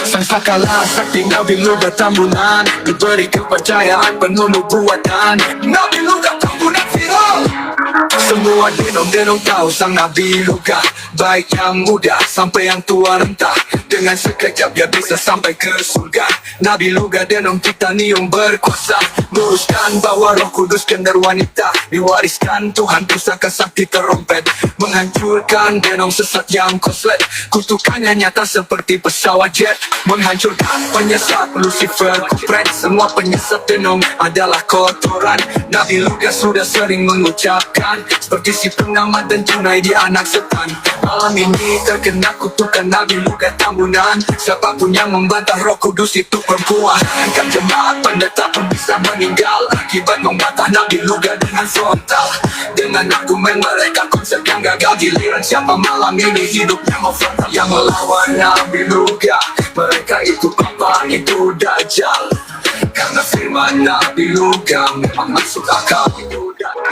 Sang sakala sakti Nabi Luga Tambunan, diberi kepercayaan penuh nubuatan. Nabi Luga Tambunan viral. Semua denong-denong tahu sang Nabi Luga, baik yang muda sampai yang tua renta. Dengan sekejap dia bisa sampai ke surga. Nabi Luga denong titanium berkuasa, meluruskan bawa Roh Kudus kendar wanita. Diwariskan Tuhan pusaka sakti terompet, menghancurkan denong sesat yang koslet. Kutukannya nyata seperti pesawat jet, menghancurkan penyesat Lucifer kupret. Semua penyesat denong adalah kotoran. Nabi Luga sudah sering mengucapkan, seperti si pengamat dan tunai dia anak setan. Malam ini terkena kutukan Nabi Luga Tambunan. Siapapun yang membantah Roh Kudus itu perempuan. Kan jemaat pendeta pun bisa meninggal akibat membantah Nabi Luga dengan frontal. Dengan argumen mereka konsep yang gagal, giliran siapa malam ini hidupnya mau frontal. Yang melawan Nabi Luga, mereka itu papa, itu dajjal. Karena firman Nabi Luga memang masuk akal.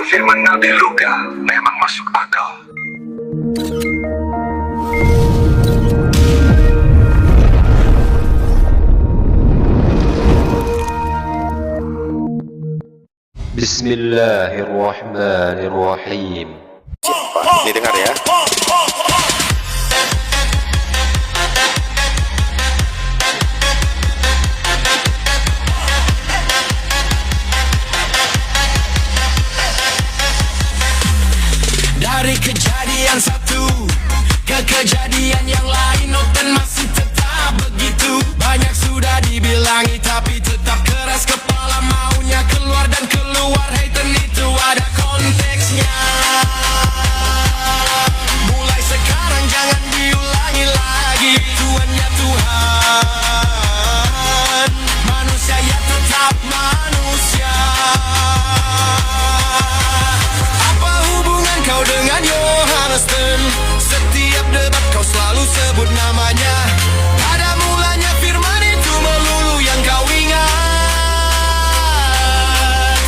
Firman Nabi Luga memang masuk akal. Bismillahirrahmanirrahim. Nih dengar ya. Dari kejadian satu ke kejadian yang lain, dan masih tetap begitu. Banyak sudah dibilangi tapi tetap keras kepala, maunya keluar dan keluar. Hater itu ada konteksnya. Mulai sekarang jangan diulangi lagi. Tuhan ya Tuhan, manusia ya tetap manusia. Apa hubungan kau dengan Yohanes dan setiap debat kau selalu sebut namanya? Pada mulanya firman itu melulu yang kau ingat.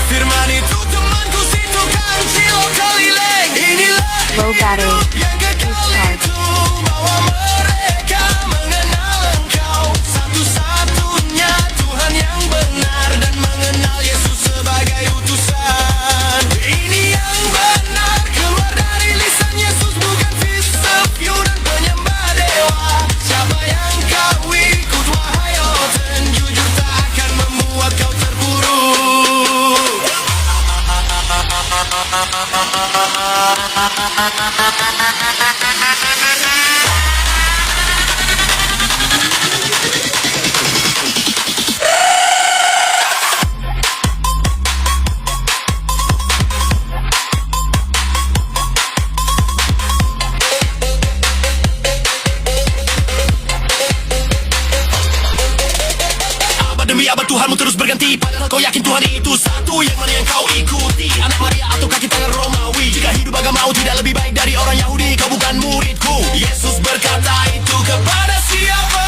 Firman itu temanku si tukang cilok keliling. Inilah Low battery. yang kekal itu, bahwa mereka mengenal engkau satu-satunya Tuhan yang benar, dan mengenal Yesus sebagai utusan. Ini yang benar keluar dari lisan Yesus, bukan filsafat dan penyembah dewa. Siapa yang kau ikut wahai Oten, jujur tak akan membuat kau terpuruk. Abad demi abad Tuhanmu terus berganti, padahal kau yakin Tuhan itu satu. Yang mana yang kau ikuti, anak Maria atau kaki tangan Romawi? Jika hidup agamamu tidak lebih baik dari orang Yahudi, kau bukan muridku. Yesus berkata itu kepada siapa?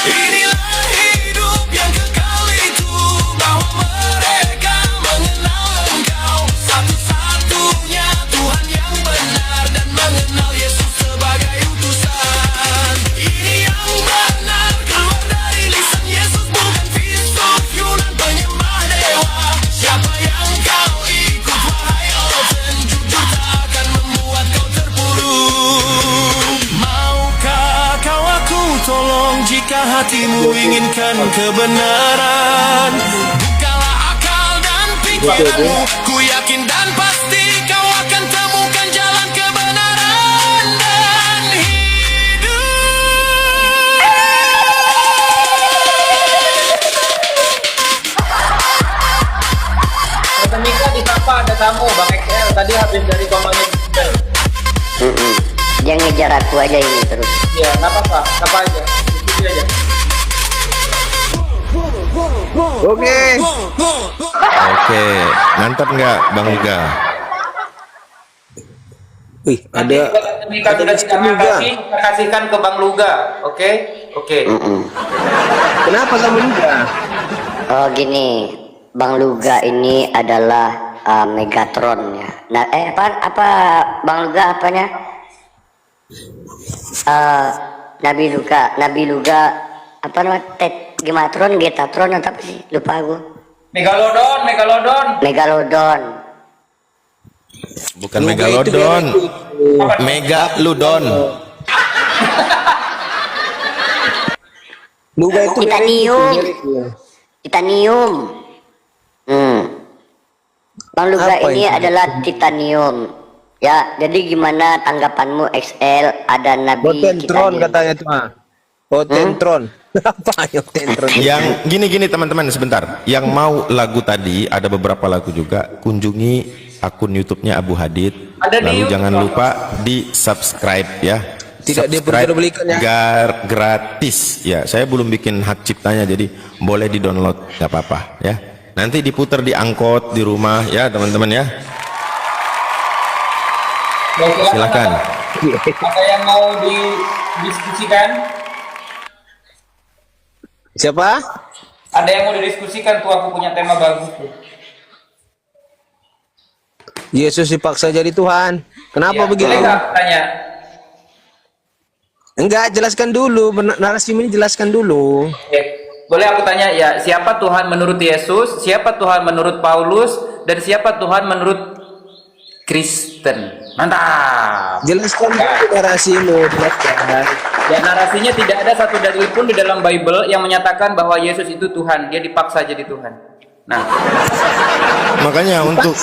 Inilah hidup yang kekal itu, bahwa mereka mengenal engkau satu-satunya Tuhan yang benar, dan mengenal Yesus sebagai utusan. Ini yang benar keluar dari lisan Yesus, bukan filsuf Yunan penyembah dewa. Siapa yang kau ikut wahai Oten, jujur tak akan membuat kau terpuruk. Maukah kau aku tolong jika hatimu inginkan kebenaran? Bukalah akal dan pikiranmu, ku yakin dan pasti kau akan temukan jalan kebenaran dan hidup. Kata Mika disapa ada tamu Bang XL tadi habis dari komanya. Dia ngejar aku aja ini terus. Iya, nggak apa-apa, apa aja. Ikuti aja. Oke, mantap nggak Bang Luga? Wih, Nanti Mika sudah tidak kasih, kita kasihkan ke Bang Luga. Oke? Oke. kenapa kamu juga? Oh gini, Bang Luga ini adalah, Megatron ya. Nah, apa Bang Luga apanya? Nabi Luga apa nama Gematron, Getatron atau apa sih? Lupa aku. Megalodon. Bukan Luga Megalodon. itu Megalodon. Luga itu Titanium. Bang Luga Apa ini itu? adalah titanium. Ya, jadi gimana tanggapanmu XL ada Nabi Potentron titanium? katanya tuh. Potentron. Apa ya Potentron? Yang gini teman-teman sebentar. Yang mau lagu tadi ada beberapa lagu juga. Kunjungi akun YouTube-nya Abu Hadid. Ada di Lalu YouTube, jangan Bang. lupa di subscribe ya. Tidak Subscribe diperbolehkan ya. gratis ya. Saya belum bikin hak ciptanya jadi boleh di download nggak apa-apa ya. Nanti diputar di angkot di rumah ya teman-teman ya. Silakan. Ada yang mau didiskusikan? Siapa? Ada yang mau didiskusikan tuh, aku punya tema bagus tuh. Yesus dipaksa jadi Tuhan. Kenapa Iya, begitu? boleh nggak tanya? Enggak, jelaskan dulu. Narasi ini jelaskan dulu. Oke. Boleh aku tanya ya, siapa Tuhan menurut Yesus, siapa Tuhan menurut Paulus, dan siapa Tuhan menurut Kristen? Mantap. Jelaskan dulu narasimu, jelaskan. Ya, narasinya tidak ada satu dalil pun di dalam Bible yang menyatakan bahwa Yesus itu Tuhan, dia dipaksa jadi Tuhan. Nah, Makanya untuk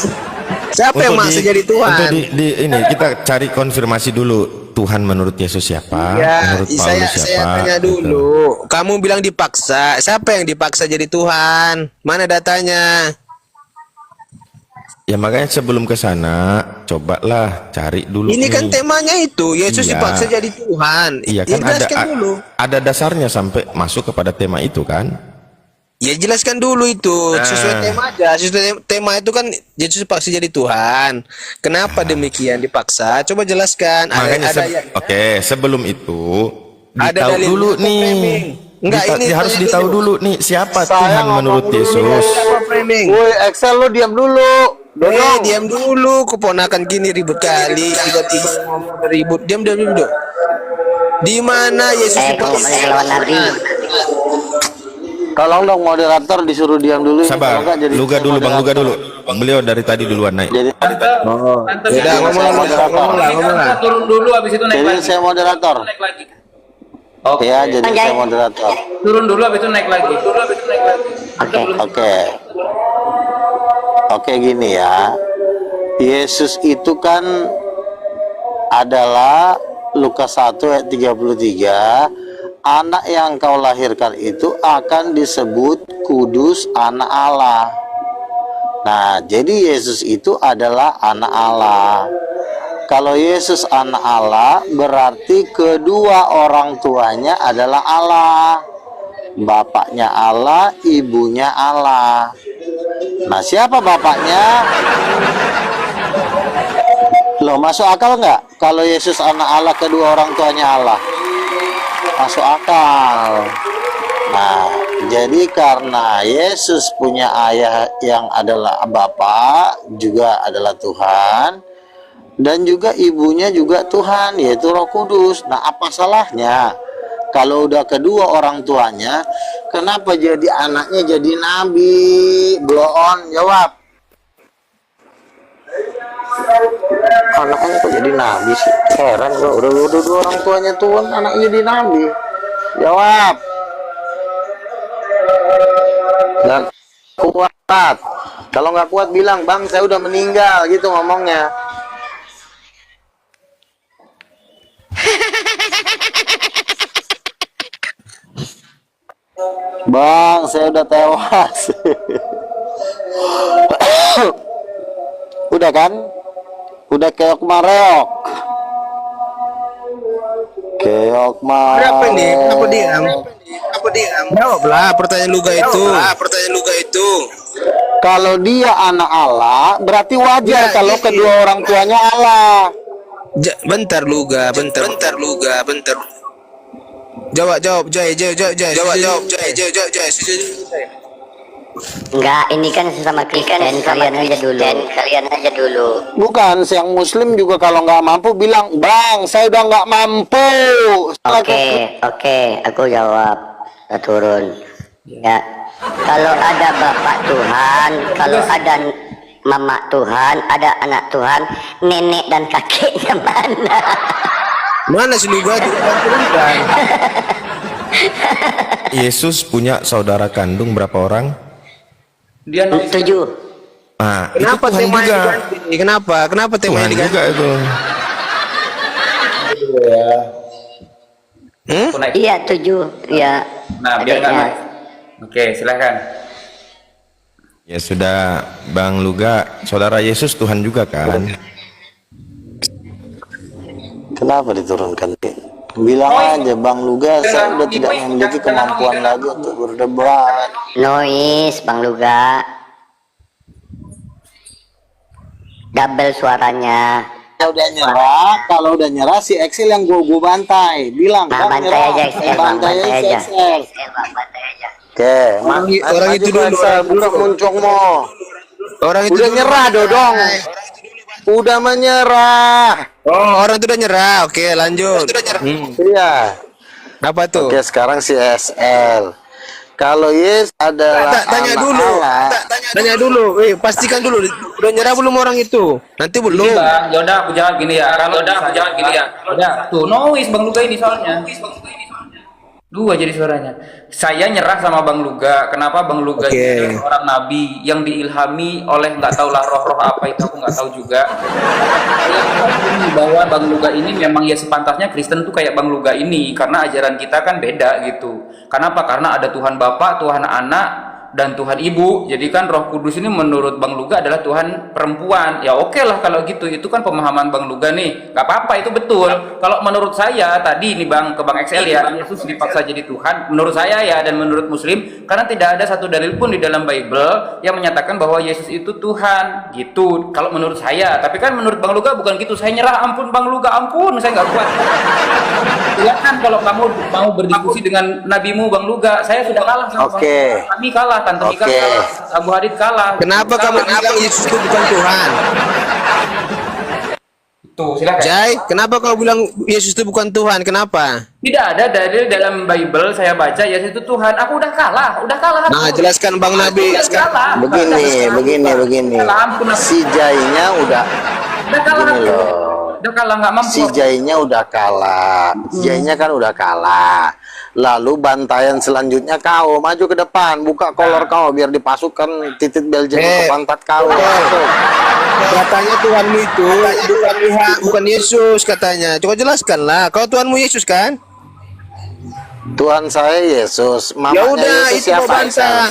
Siapa yang maksa jadi Tuhan? Untuk ini kita cari konfirmasi dulu. Tuhan menurut Yesus siapa? Ya, Menurut Paulus saya siapa? tanya Gitu. dulu. Kamu bilang dipaksa. Siapa yang dipaksa jadi Tuhan? Mana datanya? Ya makanya sebelum ke sana cobalah cari dulu. Ini kan nih. temanya itu. Yesus Iya. dipaksa jadi Tuhan. Iya Ya, kan jelaskan dulu. ada dasarnya sampai masuk kepada tema itu kan? Ya jelaskan dulu itu. Nah. Sesuai tema aja. Sesuai tema itu kan Yesus dipaksa jadi Tuhan. Kenapa demikian dipaksa? Coba jelaskan. Makanya yang sebelum itu ada ditahu dalilnya dulu atau nih. framing? Enggak, ini harus tanya ditahu dulu. dulu nih siapa Tuhan menurut Yesus. Siapa framing? Woi, Excel lu diam dulu. Diam dulu. Keponakan gini ribut kali. Tiba-tiba ngomong ribut. Diam. Di mana Yesus Kamu dipaksa? lawan Nabi. Tolong dong moderator disuruh diam dulu. Sabar, Kalau nggak jadi Luga dulu Bang Luga dulu. Bang beliau dari tadi duluan naik. Jadi, Tante, Udah ngomong lah. turun dulu, habis itu naik jadi lagi. saya moderator. Naik lagi. Ya, jadi Bang saya Jai. moderator. Turun dulu, habis itu naik lagi. Oke. Oke. Oke gini ya. Yesus itu kan adalah Lukas 1 ayat 33. Anak yang kau lahirkan itu akan disebut kudus anak Allah. Nah, jadi Yesus itu adalah anak Allah. Kalau Yesus anak Allah, berarti kedua orang tuanya adalah Allah. Bapaknya Allah, ibunya Allah. Nah, siapa bapaknya? Loh, masuk akal nggak? Kalau Yesus anak Allah, kedua orang tuanya Allah. Masuk akal. Nah, jadi karena Yesus punya ayah yang adalah Bapa, juga adalah Tuhan, dan juga ibunya juga Tuhan, yaitu Roh Kudus. Nah, apa salahnya kalau udah kedua orang tuanya, kenapa jadi anaknya jadi nabi? Blow on, jawab. Anaknya kok jadi nabi sih? Heran gua, udah dua orang tuanya Tuhan, anaknya jadi nabi. Jawab. Gak kuat. Kalau nggak kuat bilang, bang saya udah meninggal, gitu ngomongnya. Bang, saya udah tewas. Udah kan? Udah keok mareok. Keok mareok. Berapa ini? Kenapa diam? Jawablah pertanyaan Luga itu. Kalau dia anak Allah, berarti wajar Ya, kalau iya. kedua orang tuanya Allah. Bentar Luga. Jawab, Jai. Enggak, ini kan sesama Kristen, kalian aja dulu. Bukan, yang Muslim juga kalau nggak mampu bilang, Bang, saya udah nggak mampu. Oke, aku jawab. Kita turun. Ya, kalau ada Bapak Tuhan, kalau ada Mama Tuhan, ada anak Tuhan, nenek dan kakeknya mana? Mana sih Luga turunkan? Yesus punya saudara kandung berapa orang? Dia 7. Nah, Kenapa itu Tuhan temanya juga. diganti? Kenapa temanya Tuhan diganti? juga itu. Aku naik. Iya 7. Iya. Nah, biar nggak adiknya. naik. Oke, silakan. Ya sudah, Bang Luga, saudara Yesus Tuhan juga kan? Kenapa diturunkan? Bilang aja, Bang Luga, saya udah tidak memiliki kemampuan lagi untuk berdebat. Noise, Bang Luga. Double suaranya. Kalau udah nyerah si Excel yang gua bantai. Bilang, Nah, Bang, bantai nyerah. aja, Excel, Bang, Bantai bantai aja, aja. Excel. Bantai aja. Oke, Orang itu dulu, Excel, budak muncung mo. Orang itu Udah dulu. nyerah, Dodong. Udah menyerah. Oh, orang itu udah nyerah. Oke, lanjut. Iya. Apa tuh? Oke, sekarang si SL. Kalau Yes adalah Tanya anak dulu. Allah. Tanya dulu. Pastikan dulu. Udah nyerah belum orang itu? Nanti belum. Bang, yaudah aku jawab gini ya. Kalau udah aku jawab gini ya. Udah, tuh noise Bang Luga ini soalnya. Dua jadi suaranya. Saya nyerah sama Bang Luga. Kenapa Bang Luga Oke. itu seorang nabi yang diilhami oleh nggak tahulah roh-roh apa itu, aku nggak tahu juga. Saya meyakini bahwa Bang Luga ini memang ya sepantasnya Kristen tuh kayak Bang Luga ini, karena ajaran kita kan beda gitu. Kenapa? Karena ada Tuhan Bapa, Tuhan Anak, dan Tuhan Ibu. Jadi kan Roh Kudus ini menurut Bang Luga adalah Tuhan perempuan. Ya oke lah kalau gitu, itu kan pemahaman Bang Luga nih. Gak apa-apa, itu betul. Kalau menurut saya tadi nih Bang, ke Bang XL ya, Yesus dipaksa jadi Tuhan. Menurut saya ya, dan menurut Muslim, karena tidak ada satu dalil pun di dalam Bible yang menyatakan bahwa Yesus itu Tuhan. Gitu. Kalau menurut saya. Tapi kan menurut Bang Luga bukan gitu. Saya nyerah, ampun Bang Luga, ampun. Saya nggak kuat. Silakan kalau kamu mau berdiskusi dengan nabimu Bang Luga. Saya sudah kalah sama Oke. Bang. Kami kalah. Tante Mika Oke. kalah, Abu Hadid kalah. Kenapa kamu bilang Yesus itu bukan Tuhan? Tuh, silakan. Jai, kenapa kau bilang Yesus itu bukan Tuhan? Kenapa? Tidak ada dalil dalam Bible saya baca Yesus itu Tuhan. Aku udah kalah aku. Nah, jelaskan Bang Nabi. Udah kalah. Begini. Ampun, Si Jainya udah udah kalah. gini loh. Udah kalah nggak mampu. Si Jainya udah kalah. Jainya kan udah kalah. Lalu bantaian selanjutnya kau maju ke depan, buka kolor kau biar dipasukkan titik Belgium ke pantat kau. Katanya Tuhanmu itu bukan Tuhan, bukan Yesus katanya. Coba jelaskanlah. Kau Tuhanmu Yesus kan? Tuhan saya Yesus. Ya Mamanya udah, Yesus itu siapa? mau bantah.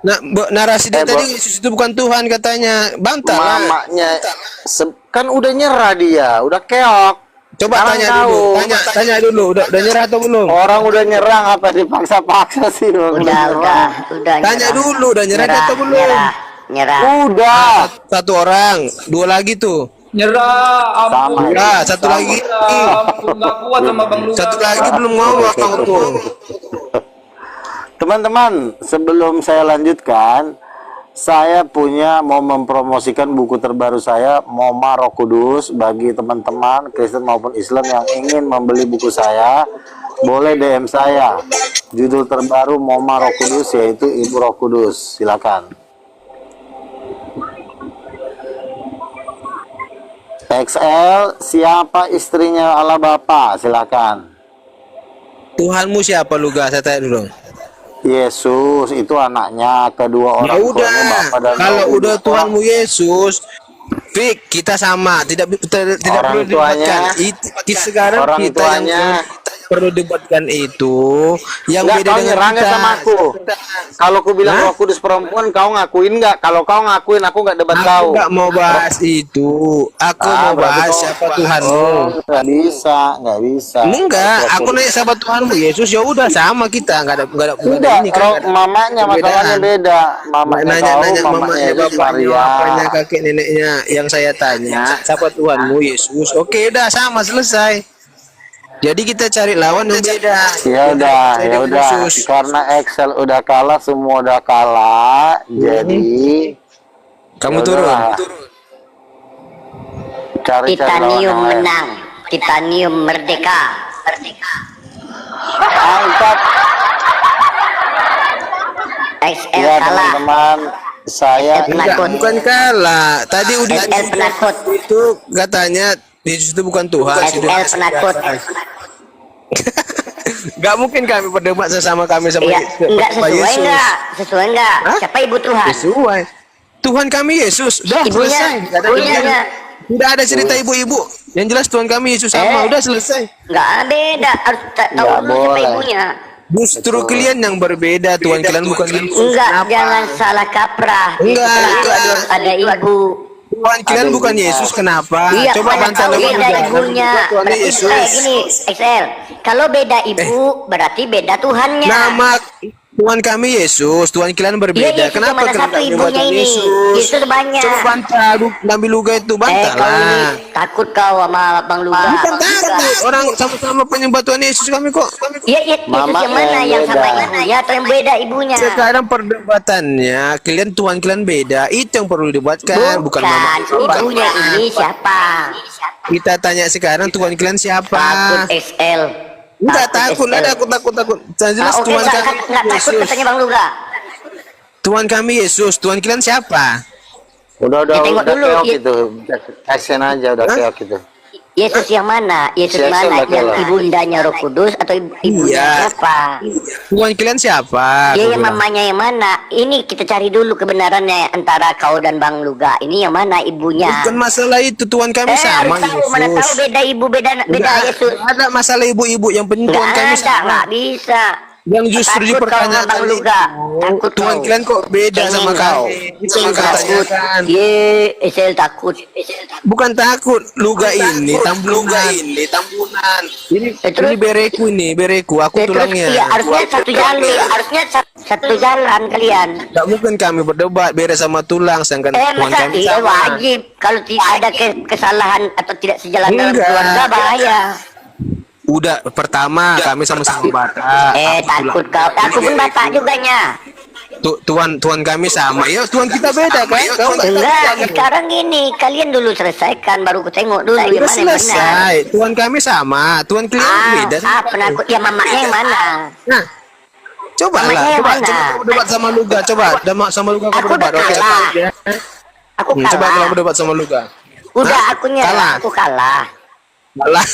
Nah, narasi dia Bo. tadi Yesus itu bukan Tuhan katanya. Bantah lah. Mamanya kan udah nyerah dia, udah keok. Coba Sekarang tanya kau. dulu. Tanya dulu. Udah nyerah atau belum? Orang udah nyerang apa dipaksa-paksa sih? Udah. Tanya dulu. Udah nyerah atau belum? Nyerah. Udah. Satu orang, dua lagi tuh. Nyerah, ampun. Sama. Ya, satu lagi. Ampun, nggak kuat sama Bang Luga. Satu lagi belum ngomong tuh. Teman-teman, sebelum saya lanjutkan, saya mau mempromosikan buku terbaru saya, Moma Roh Kudus. Bagi teman-teman Kristen maupun Islam yang ingin membeli buku saya, boleh DM saya. Judul terbaru Moma Roh Kudus, yaitu Ibu Roh Kudus. Silakan. XL, siapa istrinya Allah Bapa? Silakan. Tuhanmu siapa Luga? Saya tanya dulu. Yesus itu anaknya, kedua Ya orang udah, tuanya Bapa dan kalau Roh udah Kudus. Tuhanmu Yesus, Fik, kita sama, tidak Orang perlu debatkan. Kita sekarang orang kita tuanya. yang perlu debatkan itu yang Enggak, beda kau dengan nyerangnya kita. sama aku. Kalau aku bilang Hah? Roh Kudus perempuan, kau ngakuin nggak? Kalau kau ngakuin, aku nggak debat Aku kau. nggak mau bahas itu. Aku mau berarti bahas kau- siapa Tuhanmu. Oh, nggak bisa, nggak bisa. Enggak, Roh aku Kudus. nanya siapa Tuhanmu Yesus, ya udah sama kita, nggak ada Enggak, ini kan. roh, nggak ada mamanya masalahnya perbedaan. beda. Mamanya Nanya kau, mamanya, mamanya Yesus bapaknya, Maria. bapaknya, kakek, neneknya. Yang saya tanya, siapa Tuhanmu Yesus? Oke, udah sama selesai. Jadi kita cari lawan yang beda. Ya udah, Cari ya udah. khusus. Karena Excel udah kalah, semua udah kalah. Jadi Kamu ya turun. udahlah. Cari lawan Titanium yang lain. menang. Titanium merdeka. Angkat. XL Ya kalah. teman-teman, saya Enggak, Penakut. bukan kalah. Tadi udah XL penakut. itu katanya Yesus itu bukan Tuhan. XL penakut. Gak mungkin kami berdebat sesama kami sama Iya, enggak Pak sesuai Yesus. enggak? Sesuai enggak? Hah? Siapa ibu Tuhan? Sesuai. Tuhan kami Yesus. Udah Ibunya, selesai. Nggak ada ibunya. ibunya. Tidak ada cerita ibu-ibu. Yang jelas Tuhan kami Yesus sama. Udah selesai. Enggak beda. Harus tahu Nggak dulu siapa boleh. ibunya. Justru kalian yang berbeda. Tuhan kalian bukan Yesus. Enggak, Kenapa? jangan salah kaprah. Enggak, Itu enggak. ada ibu. Tuhan kalian bukan Yesus. Kenapa? Iya, Coba pada bantah tahu lagi beda juga. ibunya. Tuhan Berarti Yesus. kayak gini, XL. Kalau beda ibu, berarti beda Tuhannya. Nama Tuhan kami Yesus, Tuhan kalian berbeda. Iya, Yesus Kenapa mana kalian satu tak ibunya Tuhan ini? Yesus? Yesus banyak. Coba bantah, ngambil luga itu Kau ini bantahlah. takut kau sama Bang Luga. Bukan takut, orang sama-sama penyembah Tuhan Yesus kami kok. Iya, iya, Yesus Mama yang mana? yang Yang sama beda. ibunya atau yang beda ibunya? Sekarang perdebatannya, kalian Tuhan kalian beda. Itu yang perlu didebatkan, bukan mama. Ibunya ini siapa? Kita tanya sekarang Tuhan kalian siapa? Takut XL. Enggak takut, ada takut. Jelas Oke, Tuhan enggak kami takut Yesus. katanya Bang Luga. Tuhan kami Yesus, Tuhan kalian siapa? udah Tengok dulu, keok ya. itu. Action aja udah Hah? keok itu. Yesus yang mana? Yesus Yesus mana? laki Yang lah. ibundanya Roh Kudus atau ibunya Iya. siapa? Tuhan kalian siapa? Dia Aku yang bilang. mamanya yang mana? Ini kita cari dulu kebenarannya antara kau dan Bang Luga. Ini yang mana ibunya? Bukan masalah itu, Tuhan kami harus sama tahu, Yesus. mana tahu beda ibu beda Nggak Yesus. ada masalah ibu-ibu, yang penting Nggak Tuhan kami ada, sama. nggak bisa. Yang justru Takut kau sama dipertanyakan Bang Luga. Takut Tuhan kau. kalian kok beda Cengeng sama kau. kami. Itu yang Takut. dipertanyakan. Esel takut. Bukan takut, luga ini tambunan. Ini bereku ini, bereku, aku Terus tulangnya. iya, harusnya satu jalur, harusnya satu jalan kalian. Tidak mungkin kami berdebat beres sama tulang, sedangkan Tuhan Masa kami iya sama. wajib kalau tidak ada kesalahan atau tidak sejalan dalam Enggak. keluarga bahaya. Udah pertama kami sama-sama Batak. Takut kau. Aku pun bapak juganya. Tuhan kami sama. Ya Tuhan kita beda kan? Kau nggak tahu Enggak, kan? sekarang gini, kalian dulu selesaikan baru ku tengok dulu yang Udah mana yang benar. selesai. Tuhan kami sama. Tuhan kalian beda. Penakut ya mamanya yang mana? Nah, coba lah, Namanya coba mana? kamu debat sama Luga, coba sama Luga kamu Aku debat. udah Oke, kalah. ya. Aku Coba kalah. kamu debat sama Luga. Udah Hah? aku nyerah, Kalah. aku kalah. Kalah.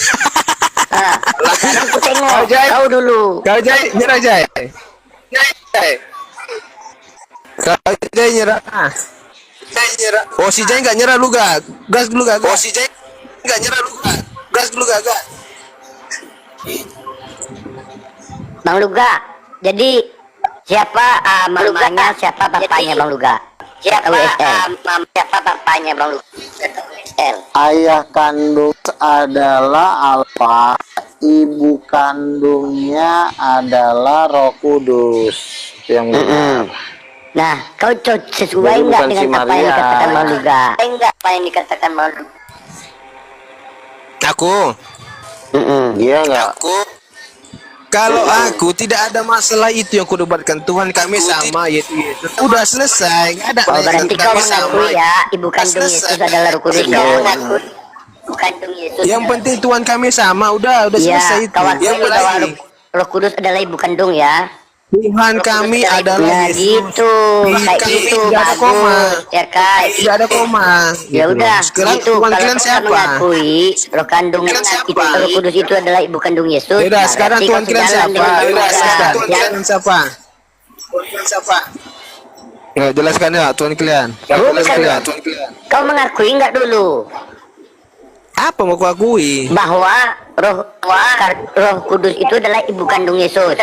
Sekarang ku tengok Kau, Jai. kau dulu. Kau Jai, nyerah Jai. Kau Jai nyerah. Oh si Jai nggak nyerah Luga. Gas dulu gak? Oh si Jai nggak nyerah Luga. Gas dulu gak? Bang Luga, jadi siapa mamanya, siapa bapaknya Bang Luga? Siapa bapaknya Bang Luga? Ayah kandung adalah Alfa, ibu kandungnya adalah Roh Kudus. Yang benar. Nah, kau sesuai Jadi enggak bukan dengan si apa yang Maria. dikatakan Bang Luga? Enggak apa yang dikatakan Bang Luga. Aku. Iya nggak? Kalau aku tidak ada masalah itu yang kudebatkan. Tuhan kami sama yaitu Yesus. Udah selesai. Nggak ada. Oh, lagi. berarti Tuhan kau kami sama. mengakui ya, ibu kandung Selesai. Yesus adalah Roh Kudus. Kau mengaku ibu kandung Yesus. Yang penting Tuhan kami sama. Udah ya, selesai itu. kau akui Yang bahwa lagi. Roh Kudus adalah ibu kandung ya. Tuhan kami adalah Nah, Yesus. gitu. Kayak Kami gitu, tidak ada koma. bagus. Ya kan? Tidak ada koma. Ya Gitu udah, loh. Sekarang gitu. Tuhan Kalau kalian kau siapa? mengakui Roh kandung Kalian siapa? itu, Roh Kudus itu adalah ibu kandung Yesus. Ya udah, nah, sekarang berarti Tuhan kau kalian sejalan siapa? dengan Bang Ya udah, Luga. sekarang Tuhan Ya. kalian siapa? Ya, jelaskan ya Tuhan kalian. Kau mengakui enggak dulu Apa mau kuakui? bahwa Roh Kudus itu adalah ibu kandung Yesus.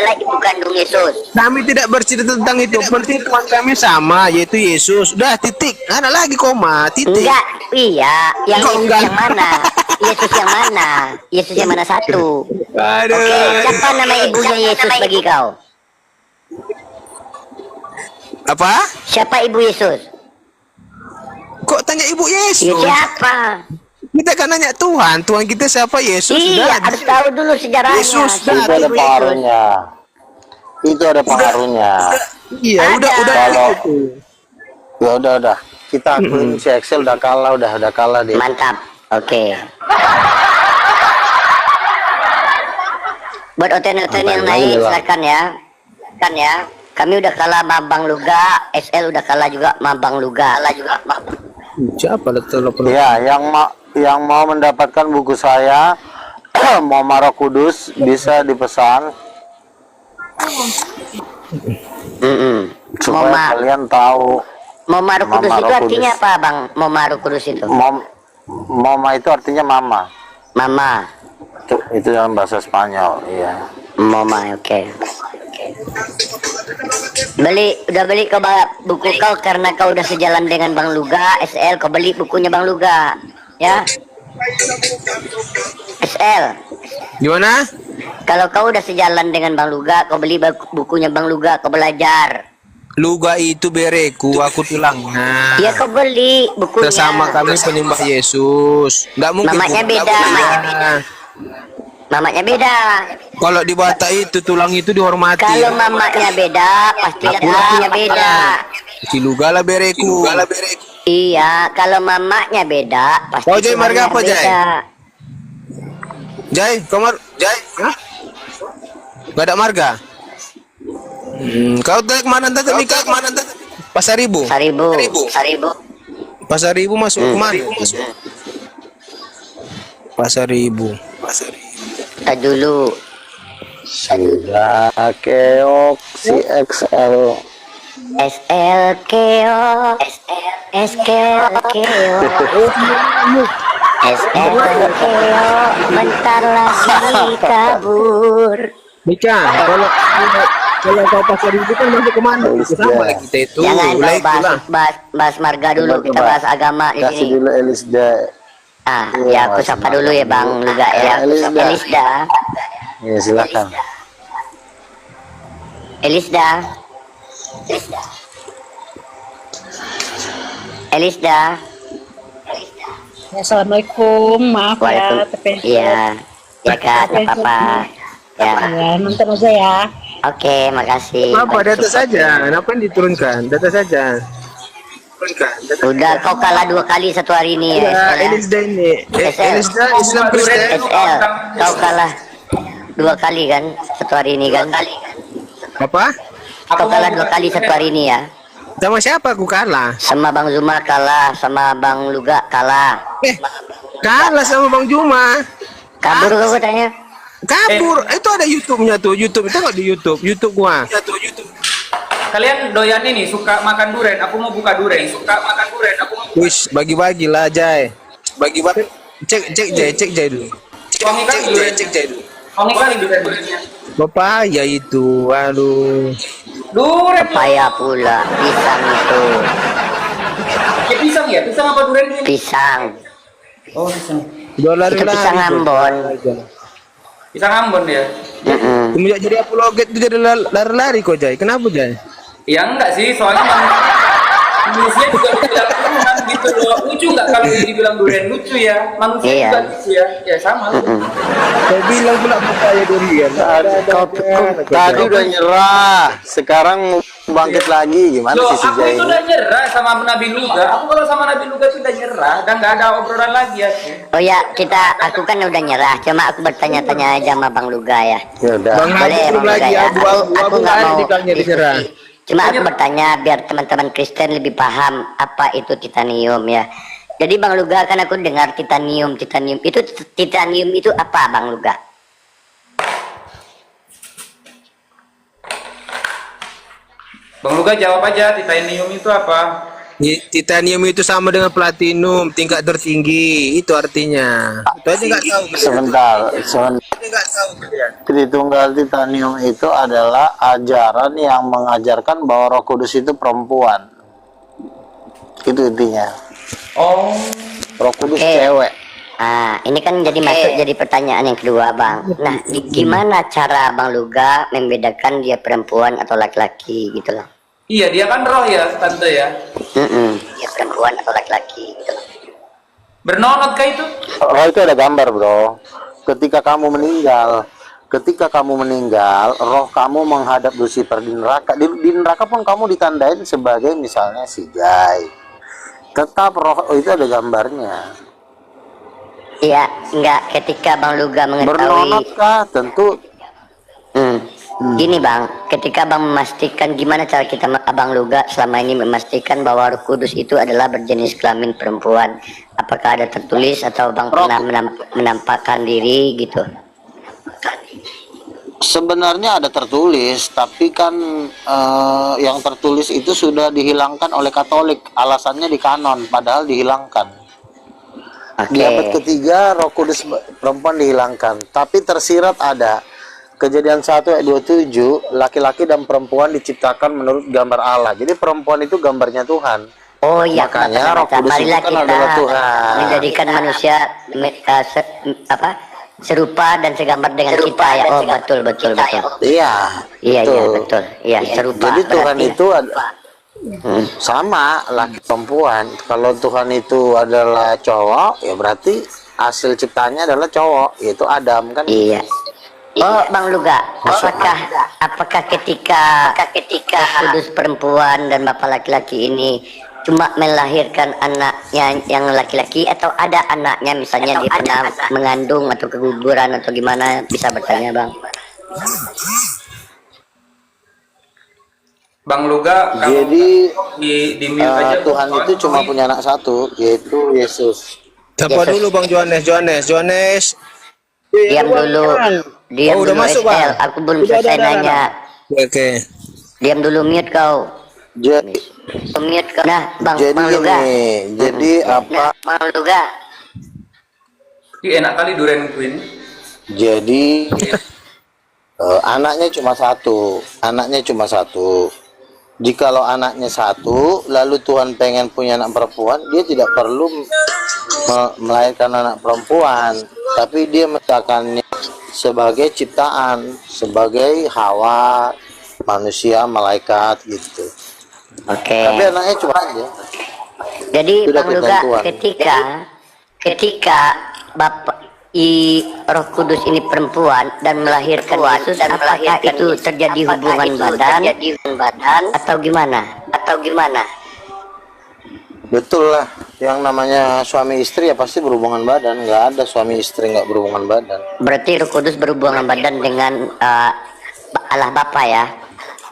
Kami tidak bercerita tentang itu. Penting Tuhan kami sama, yaitu Yesus. Udah titik. Nggak ada lagi koma. Titik. Enggak, iya. Yang Kok Yesus enggak? yang mana? Yesus yang mana? Yesus yang mana satu? Aduh. Oke, siapa nama ibunya Yesus bagi kau? Apa? Siapa ibu Yesus? Kok tanya ibu Ya Yesus? siapa? Kita kan nanya Tuhan. Tuhan kita siapa? Yesus. Iya, Sudah. harus tahu dulu sejarahnya. Yesus, Siapa Itu ada Yesus? pengaruhnya. Itu ada pengaruhnya. Iya, udah Kalau gitu. ya udah. Kita akuin si Excel udah kalah dia. Mantap. Oke. Buat OTN-OTN yang Mantap, naik Bang. silakan ya. Kan ya. Kami udah kalah sama Bang Luga, SL udah kalah juga sama Bang Luga. Siapa telepon? Ya, yang mau mendapatkan buku saya Muhammad Roh Kudus bisa dipesan supaya Moma. kalian tahu. Moma Roh Kudus Mama itu Roh artinya Kudus. apa, Bang? Moma Roh Kudus itu. Mama itu artinya mama. Mama. Itu dalam bahasa Spanyol, iya. Moma, oke. Udah beli buku kau karena kau udah sejalan dengan Bang Luga, SL, kau beli bukunya Bang Luga, ya. SL, Gimana? kalau kau udah sejalan dengan Bang Luga, kau beli bukunya Bang Luga, kau belajar. Luga itu bereku, aku tulang. Nah, Iya, kau beli bukunya. sesama kami penyembah Yesus. Nggak mungkin. Namanya Bu. beda. Mamanya beda. Kalau di Batak itu tulang itu dihormati. Kalau mamanya beda, pasti bukunya beda. Si Luga lah bereku. Iya, kalau mamanya beda, pasti Kau Jai marga tulangnya apa, Jai? beda. Jai, Jai. Hah? Gak ada marga. Kau tak mana tadi Mika? Pasar Ibu. Seribu. Pasar Ibu masuk kemana? Pasar Ibu. Kita dulu. Sudah keok si XL. SL Keo. SL Keo. SL Keo. Bentar lagi kabur. Mika, kalau kau pasar Ibu kan masuk kemana? Sama lah kita itu. Jangan Mulai kau itulah. bahas marga dulu, kita bahas agama di Kasih sini. dulu Elisda. Ya aku sapa dulu ya Bang Luga ya. Elisda. Ya silakan. Elisda. Assalamualaikum, maaf ya, tapi Iya. Ya Kak, tak apa-apa. Ya. ya, nonton aja ya. Oke, makasih. Apa data saja? Kenapa diturunkan? Data saja. Udah kau kalah 2 kali satu hari ini ya. Ya, SL, ya. Elisda ini. Elisda Islam Kristen. SL, kau kalah 2 kali kan satu hari ini kan? Apa? Kau kalah 2 kali satu hari ini ya. Sama siapa aku kalah? Sama Bang Zuma kalah, sama Bang Luga kalah. Kalah sama Bang Juma. Kabur kau katanya. Kabur. Itu ada YouTube-nya tuh. YouTube itu nggak di YouTube. YouTube gua. Kalian doyan ini suka makan duren? Aku mau buka duren. Wis, bagi-bagi lah, Jai. Bagi-bagi. Cek Jai dulu. Wangi kali duren. Wangi kali durennya. Papaya itu. Aduh. Duren. Pepaya pula, pisang itu. Ya pisang ya? Pisang apa duren? Pisang. Oh pisang. Udah Itu lari-lari. pisang Ambon. Pisang Ambon ya? Semenjak jadi apologet itu jadi lari-lari kok, Jai. Kenapa, Jai? Ya enggak sih, soalnya manusia juga dibilang Tuhan gitu loh. Lucu nggak kalau dibilang durian? Lucu ya. Manusia Iya. juga lucu ya. Ya sama. Kau bilang pula papaya durian. Tadi udah nyerah, sekarang mau bangkit lagi. Gimana Loh, sih si aku Jai itu ini? udah nyerah sama Nabi Luga. Aku kalau sama Nabi Luga itu udah nyerah dan nggak ada obrolan lagi ya. Oh ya, aku kan udah nyerah. Cuma aku bertanya-tanya aja sama Bang Luga ya. Ya udah. Bang Nabi Boleh, belum Bang lagi. Luga ya. Aku nggak mau ditanya diserah. diskusi. Cuma aku bertanya biar teman-teman Kristen lebih paham apa itu titanium ya. Jadi Bang Luga kan aku dengar titanium itu apa Bang Luga? Bang Luga jawab aja, titanium itu apa? Titanium itu sama dengan platinum, tingkat tertinggi. Itu artinya. Itu aja nggak tahu. Sebentar. Tritunggal Titanium itu adalah ajaran yang mengajarkan bahwa Roh Kudus itu perempuan. Itu intinya. Oh, Roh Kudus cewek. Ini kan jadi pertanyaan yang kedua Bang. Nah, gimana cara Bang Luga membedakan dia perempuan atau laki-laki gitu loh? iya dia kan roh ya, tante ya. Dia perempuan atau laki-laki gitu loh. Bernonot kah itu? Roh itu ada gambar, bro. Ketika kamu meninggal, roh kamu menghadap Lucifer di neraka. Di neraka pun kamu ditandain sebagai misalnya si Jai. Tetap roh itu ada gambarnya. Iya, enggak, ketika Bang Luga mengetahui. Bernonot kah? Tentu. Gini Bang, ketika Bang memastikan gimana cara kita, Abang Luga selama ini memastikan bahwa Roh Kudus itu adalah berjenis kelamin perempuan. Apakah ada tertulis atau Bang pernah menampakkan diri gitu? Sebenarnya ada tertulis, tapi kan yang tertulis itu sudah dihilangkan oleh Katolik. Alasannya di kanon, padahal dihilangkan. Di abad ketiga Roh Kudus perempuan dihilangkan, tapi tersirat ada. Kejadian 1 ayat 27, laki-laki dan perempuan diciptakan menurut gambar Allah. Jadi perempuan itu gambarnya Tuhan. Oh iya, makanya Roh Kudus itu marilah kan kita adalah Tuhan. menjadikan manusia serupa dan segambar dengan kita ya. Oh betul. Iya, Iya betul. Iya serupa. Jadi Tuhan berarti. itu sama laki perempuan. Kalau Tuhan itu adalah cowok, ya berarti hasil ciptanya adalah cowok, yaitu Adam kan. Iya. Oh Bang Luga, apakah ketika Kudus perempuan dan bapak laki-laki ini cuma melahirkan anaknya yang laki-laki atau ada anaknya misalnya dia pernah mengandung atau keguguran atau gimana, bisa bertanya Bang? Bang Luga, Jadi di mute aja. Tuhan itu cuma punya anak satu, yaitu Yesus. Siapa dulu Bang Johannes? Diam dulu. Diam udah dulu masuk, SL. Bang. Aku belum selesai nanya. Oke. Diam dulu, mute kau. Jadi, Mute kau. Nah, Bang Luga. ini, jadi apa? Bang Luga. Enak kali durian queen. Jadi anaknya cuma satu. Jikalau anaknya satu, lalu Tuhan pengen punya anak perempuan, dia tidak perlu melahirkan anak perempuan, tapi dia menciptakannya sebagai ciptaan, sebagai Hawa, manusia, malaikat gitu. Oke. Tapi anaknya cuma aja. Jadi Sudah Bang Luga, ketentuan. ketika Bapak Roh Kudus ini perempuan dan melahirkan Yesus, apakah itu terjadi hubungan badan atau gimana? Betul lah, yang namanya suami istri ya pasti berhubungan badan. Nggak ada suami istri nggak berhubungan badan. Berarti Roh Kudus berhubungan badan dengan Allah Bapa ya.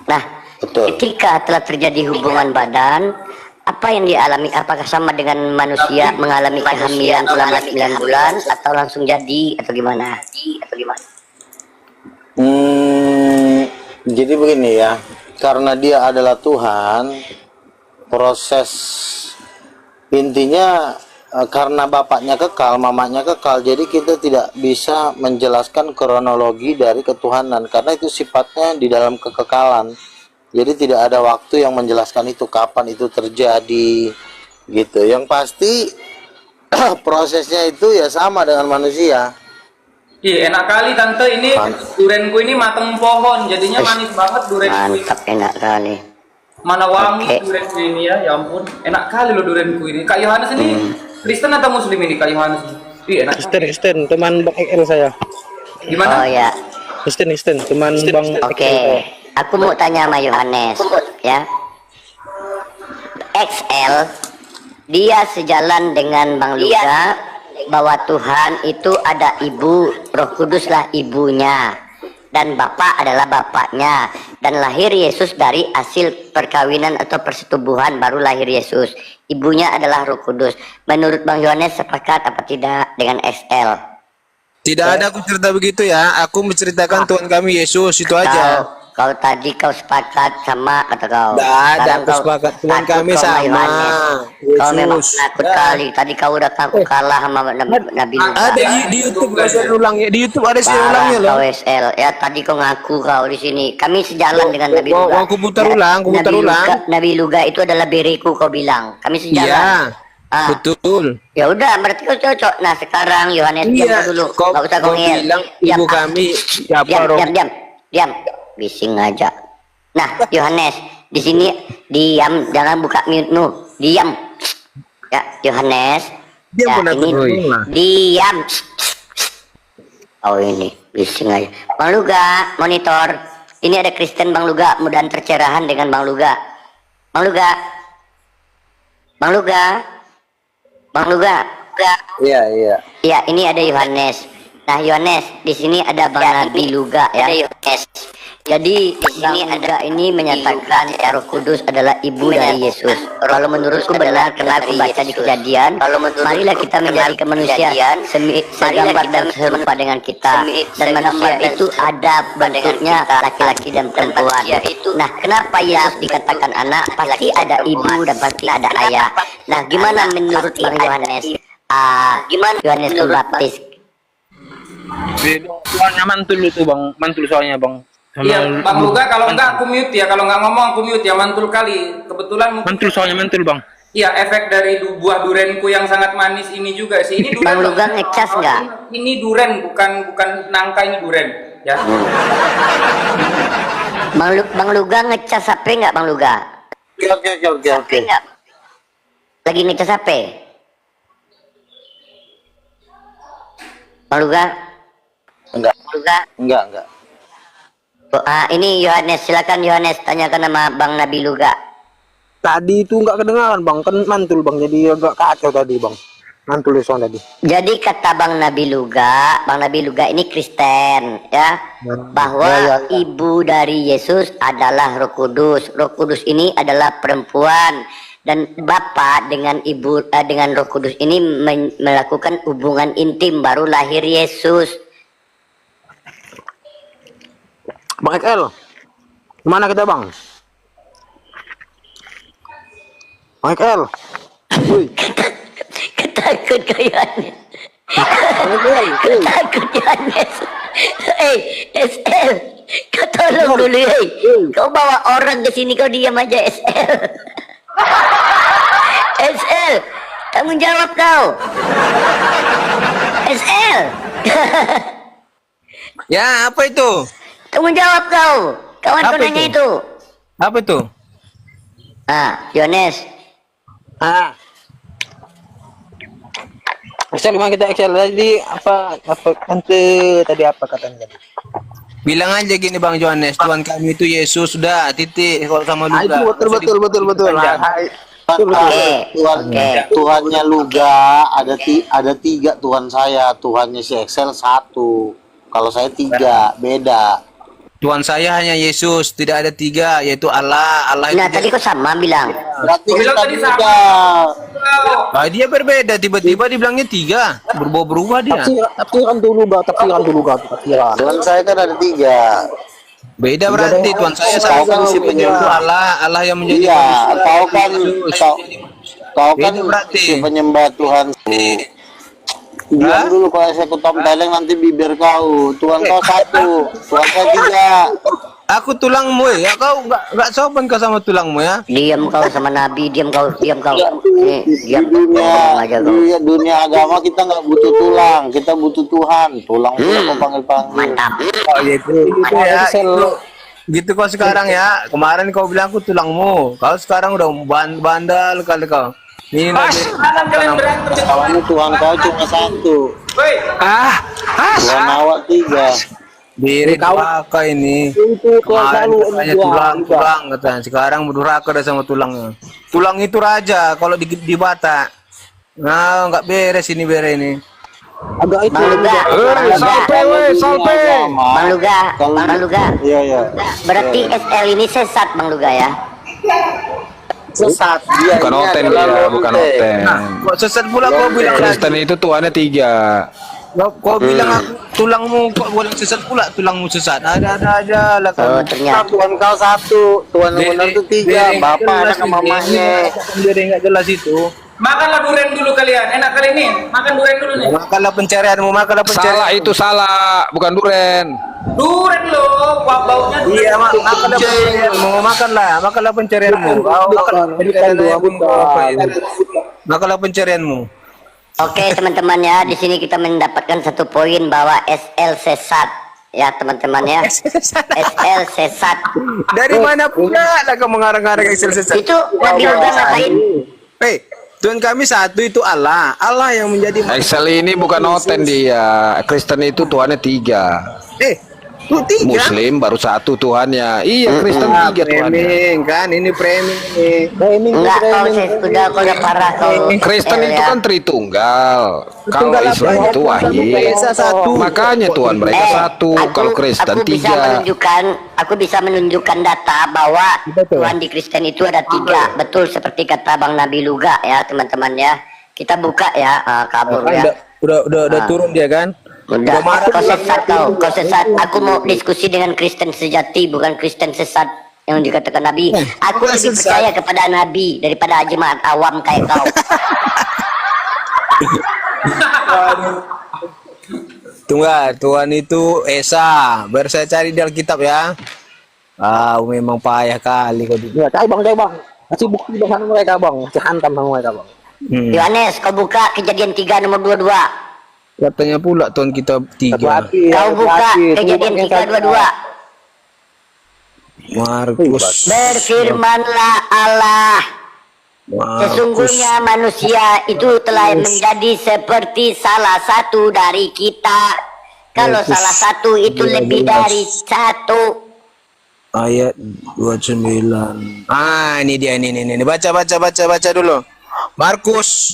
Nah, Betul. ketika telah terjadi hubungan badan, apa yang dialami? Apakah sama dengan manusia mengalami kehamilan selama 9 bulan atau langsung jadi atau gimana? Jadi begini ya, karena dia adalah Tuhan, proses intinya karena bapaknya kekal, mamanya kekal, jadi kita tidak bisa menjelaskan kronologi dari ketuhanan karena itu sifatnya di dalam kekekalan. Jadi tidak ada waktu yang menjelaskan itu kapan itu terjadi gitu. Yang pasti prosesnya itu ya sama dengan manusia. Iya, enak kali tante, ini durianku ini mateng pohon, jadinya manis banget durianku ini. Mantap, enak kali. Mana wangi Oke. durianku ini ya ampun. Enak kali loh durianku ini. Kak Yohanes ini Kristen atau Muslim ini Kak Yohanes? Iya, enak. Kristen, teman Bang XL saya. Gimana? Oh ya, Kristen, teman Bang oke. Aku mau tanya sama Yohanes, ya. XL, dia sejalan dengan Bang Luga bahwa Tuhan itu ada ibu, Roh Kudus lah ibunya, dan Bapak adalah bapaknya, dan lahir Yesus dari hasil perkawinan atau persetubuhan baru lahir Yesus. Ibunya adalah Roh Kudus. Menurut Bang Yohanes sepakat apa tidak dengan XL? Tidak ada aku cerita begitu ya. Aku menceritakan Tuhan kami Yesus itu aja. Kau tadi kau sepakat sama kata kau. Tidak ada Sekarang aku kau sepakat. Tuhan takut kami kau sama. Yohanes. Kau memang Yesus. takut kali. Tadi kau udah kalah sama Nabi Luga. Ada di YouTube ada share ulangnya. Di YouTube ada share ulangnya loh. Kau SL. Ya tadi kau ngaku kau di sini. Kami sejalan dengan Nabi Luga. Aku putar ulang, Nabi Luga itu adalah beriku kau bilang. Kami sejalan. Iya. Betul. Ya udah, berarti kau cocok. Nah sekarang Yohanes diam dulu. Kau Nggak usah kau ngel. bilang Diam, ibu kami siapa Roh? diam. Bising aja. Nah, Yohanes, di sini diam, jangan buka mute nu. Diam. Ya, Yohanes, Diam Ya, pun aku ini dulu lah. diam. Oh ini bising aja. Bang Luga, monitor. Ini ada Kristen Bang Luga, mudahan tercerahan dengan Bang Luga. Bang Luga. Bang Luga. Bang Luga. Iya, iya. Ya, ini ada Yohanes. Nah, Yohanes, di sini ada Bang Nabi Luga ya. Jadi di sini ada ini menyatakan Roh Kudus adalah ibu dari Yesus. Kalau menurutku benar karena aku baca di Kejadian. Marilah kita menjadi manusia segambar dan serupa dengan kita. Dan manusia itu ada bentuknya laki-laki dan perempuan. Nah, kenapa Yesus dikatakan anak? Pasti ada ibu dan pasti ada ayah. Nah, gimana menurut Bang Yohanes? Gimana Yohanes Pembaptis? Soalnya mantul itu bang, mantul soalnya bang. Iya, Bang Luga, kalau enggak aku mute ya, kalau enggak ngomong aku mute ya, mantul kali. Kebetulan mungkin Mantul soalnya mantul bang. iya, efek dari buah durenku yang sangat manis ini juga sih. Ini duren. Bang Luga ngecas nggak? Ini duren, bukan nangka, ini duren, ya. Bang Luga ngecas HP nggak Bang Luga? Oke. Lagi ngecas HP? Bang Luga? Enggak. Bang Luga? Enggak. Ini Yohanes, silakan Yohanes tanyakan sama Bang Nabi Luga. Tadi itu nggak kedengaran bang, kan mantul bang, jadi agak kacau tadi bang. Mantul soal tadi. Jadi kata Bang Nabi Luga ini Kristen ya, bahwa ibu dari Yesus adalah Roh Kudus. Roh Kudus ini adalah perempuan dan Bapa dengan ibu dengan Roh Kudus ini melakukan hubungan intim baru lahir Yesus. Bang XL, kemana kita bang? Bang XL, woi. Ketakut ke Yohanes. Ketakut Yohanes. SL, kau tolong dulu Kau bawa orang ke sini, kau diam aja SL. SL, tanggung jawab kau. SL. Ya apa itu? Tanggung jawab kau. Kawan kau nanya itu. Apa itu? Yohanes. Excel memang kita Excel tadi apa tadi apa katanya? Bilang aja gini Bang Yohanes, Tuhan kami itu Yesus, sudah titik. Kalau sama Luga. Itu betul. Tuhannya Luga ada 3 Tuhan saya, Tuhannya si Excel 1. Kalau saya 3, beda. Tuhan saya hanya Yesus, tidak ada 3, yaitu Allah. Allah itu. Nah, tadi kau sama bilang. Berarti Bilang kita tadi beda. Dia berbeda, tiba-tiba dibilangnya 3, berubah dia. Tafsiran dulu. Tuhan saya kan ada 3. Beda berarti Tuhan saya Kau kan si penyembah. Allah yang menjadi Iya, manusia. kau kan Beda berarti. si penyembah Tuhan. Diam dulu, kalau saya ketom teleng nanti bibir kau. Tuhan kau 1, Tuhan saya 3. Aku tulangmu ya, kau nggak sopan kau sama tulangmu ya. Diam kau sama Nabi, diam kau. Di Diam aja kau. dunia agama kita nggak butuh tulang, kita butuh Tuhan. Tulang kau panggil-panggil. Mantap. Oh gitu ya. Gitu kau sekarang ya. Kemarin kau bilang aku tulangmu, kau sekarang udah bandel kali kau. Ini Kalian berantem. Kawannya Tuhan kau cuma 1, Woi, Tuhan awak 3. diri durhaka ini. Kemarin katanya tulang katanya. Sekarang berdurhaka dah sama tulangnya. Tulang itu raja kalau di Batak. Nah, nggak beres ini ini. Agak itu. Bang Luga. Iya. Berarti SL ini sesat Bang Luga ya. Sesat dia. Bukan Oten dia, bukan Oten. Kok sesat pula kau bilang Kristen itu Tuhannya 3. Kau bilang aku tulangmu kok boleh sesat pula, tulangmu sesat. Ada aja lah kau. Ternyata. Tuhan kau 1, Tuhan yang benar itu 3. Bapak ada ke mamanya. Dia nggak jelas itu. makanlah duren dulu kalian. Enak kali ini. Makan duren dulu nih. Makanlah pencarianmu, Salah itu salah, bukan duren. Duren loh, baunya duren. Iya, makanlah pencarianmu, makanlah pencarianmu. Makanlah pencarianmu. Oke teman-teman ya, di sini kita mendapatkan satu poin bahwa SL sesat ya teman-teman ya. SL sesat. Dari mana pula lah kau mengarang-arang SL sesat? Itu Nabi Luga ngatain. Tuhan kami satu itu Allah. Allah yang menjadi Excel ini bukan noten dia. Kristen itu Tuhannya 3. Tuh 3. Muslim baru 1 Tuhannya. Iya, Kristen 3 Tuhannya. Framing kan, ini framing nih. Framing Enggak, kau udah parah kau. Kristen itu kan Tritunggal. Kalau Islam itu wahid. Esa satu. Makanya Tuhan mereka satu. Kalau Kristen 3. Aku bisa menunjukkan data bahwa Tuhan di Kristen itu ada 3. Betul seperti kata Bang Nabi Luga ya, teman-teman ya. Kita buka ya, kabur ya. Udah turun dia kan? Udah, kau sesat kau sesat. Aku mau diskusi dengan Kristen sejati, bukan Kristen sesat yang dikatakan Nabi. Aku lebih percaya kepada Nabi daripada jemaat awam kayak kau. Tunggu, Tuhan itu Esa. Baru saya cari di Alkitab ya. Memang payah kali kau. Ya, cari bang. Kasih bukti dengan mereka bang. Hantam sama mereka bang. Yohanes, kau buka Kejadian 3 nomor 22. Katanya pula Tuhan kita 3. Kau buka Kejadian 3:22. Markus. Berfirmanlah Allah, sesungguhnya manusia itu telah menjadi seperti salah satu dari kita. Kalau salah satu itu lebih dari satu. Ayat 29. Ini dia ini. Baca dulu. Markus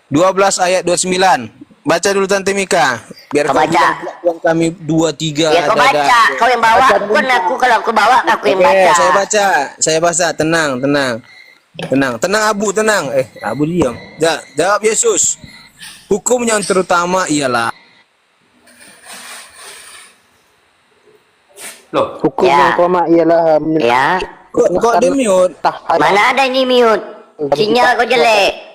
12 ayat 29. Baca dulu Tante Mika. Biar kau baca. Tuhan kami 2-3. Ya kau baca. Kau yang bawa. Kalau aku bawa, aku yang baca. Saya baca. Tenang. Tenang Abu, tenang. Abu diam. Jawab Yesus. Hukum yang terutama ialah. Loh, Hukum yang pertama ialah Ya. Kok dia mute? Mana ada ini mute? Sinyal kau jelek.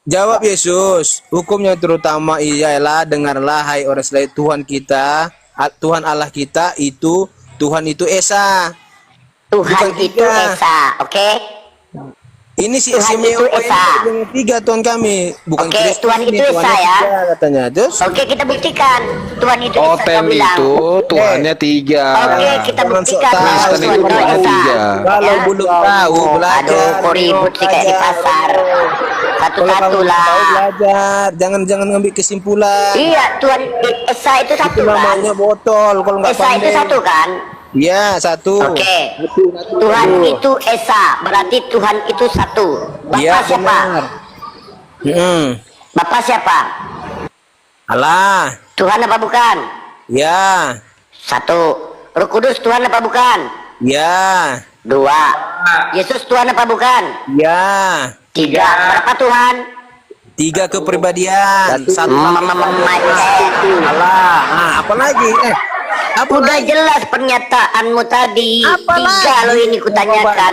Jawab Yesus, hukum yang terutama ialah dengarlah hai orang selain Tuhan kita, Tuhan Allah kita itu, Tuhan itu Esa. Tuhan itu Esa, oke? Ini si Tuhan itu Esa. yang 3 Tuhan kami, bukan Oke, Kristus Tuhan ini, itu Esa ya. Katanya. Terus? Oke, kita buktikan. Tuhan itu Esa Totem kau bilang. itu Tuhannya 3. Oke, kita buktikan. Kristen itu Tuhan Tuhannya Esa. 3. Kalau belum tahu belajar. Aduh, kau ribut sih kayak di pasar. Satu-satu lah. Belajar, jangan ngambil kesimpulan. Iya, Tuhan Esa itu satu Itu kan? namanya botol kalau nggak Esa itu pandai. satu kan? Iya, satu. Oke. Tuhan itu Esa, berarti Tuhan itu satu. Bapak Iya, siapa? benar. Bapak siapa? Allah. Tuhan apa bukan? Ya. Satu. Roh Kudus Tuhan apa bukan? Ya. 2. Yesus Tuhan apa bukan? Ya. 3. Berapa Tuhan? 3 kepribadian. Satu. Macet. Allah. Apa lagi? Udah jelas pernyataanmu tadi. 3 lo ini kutanyakan.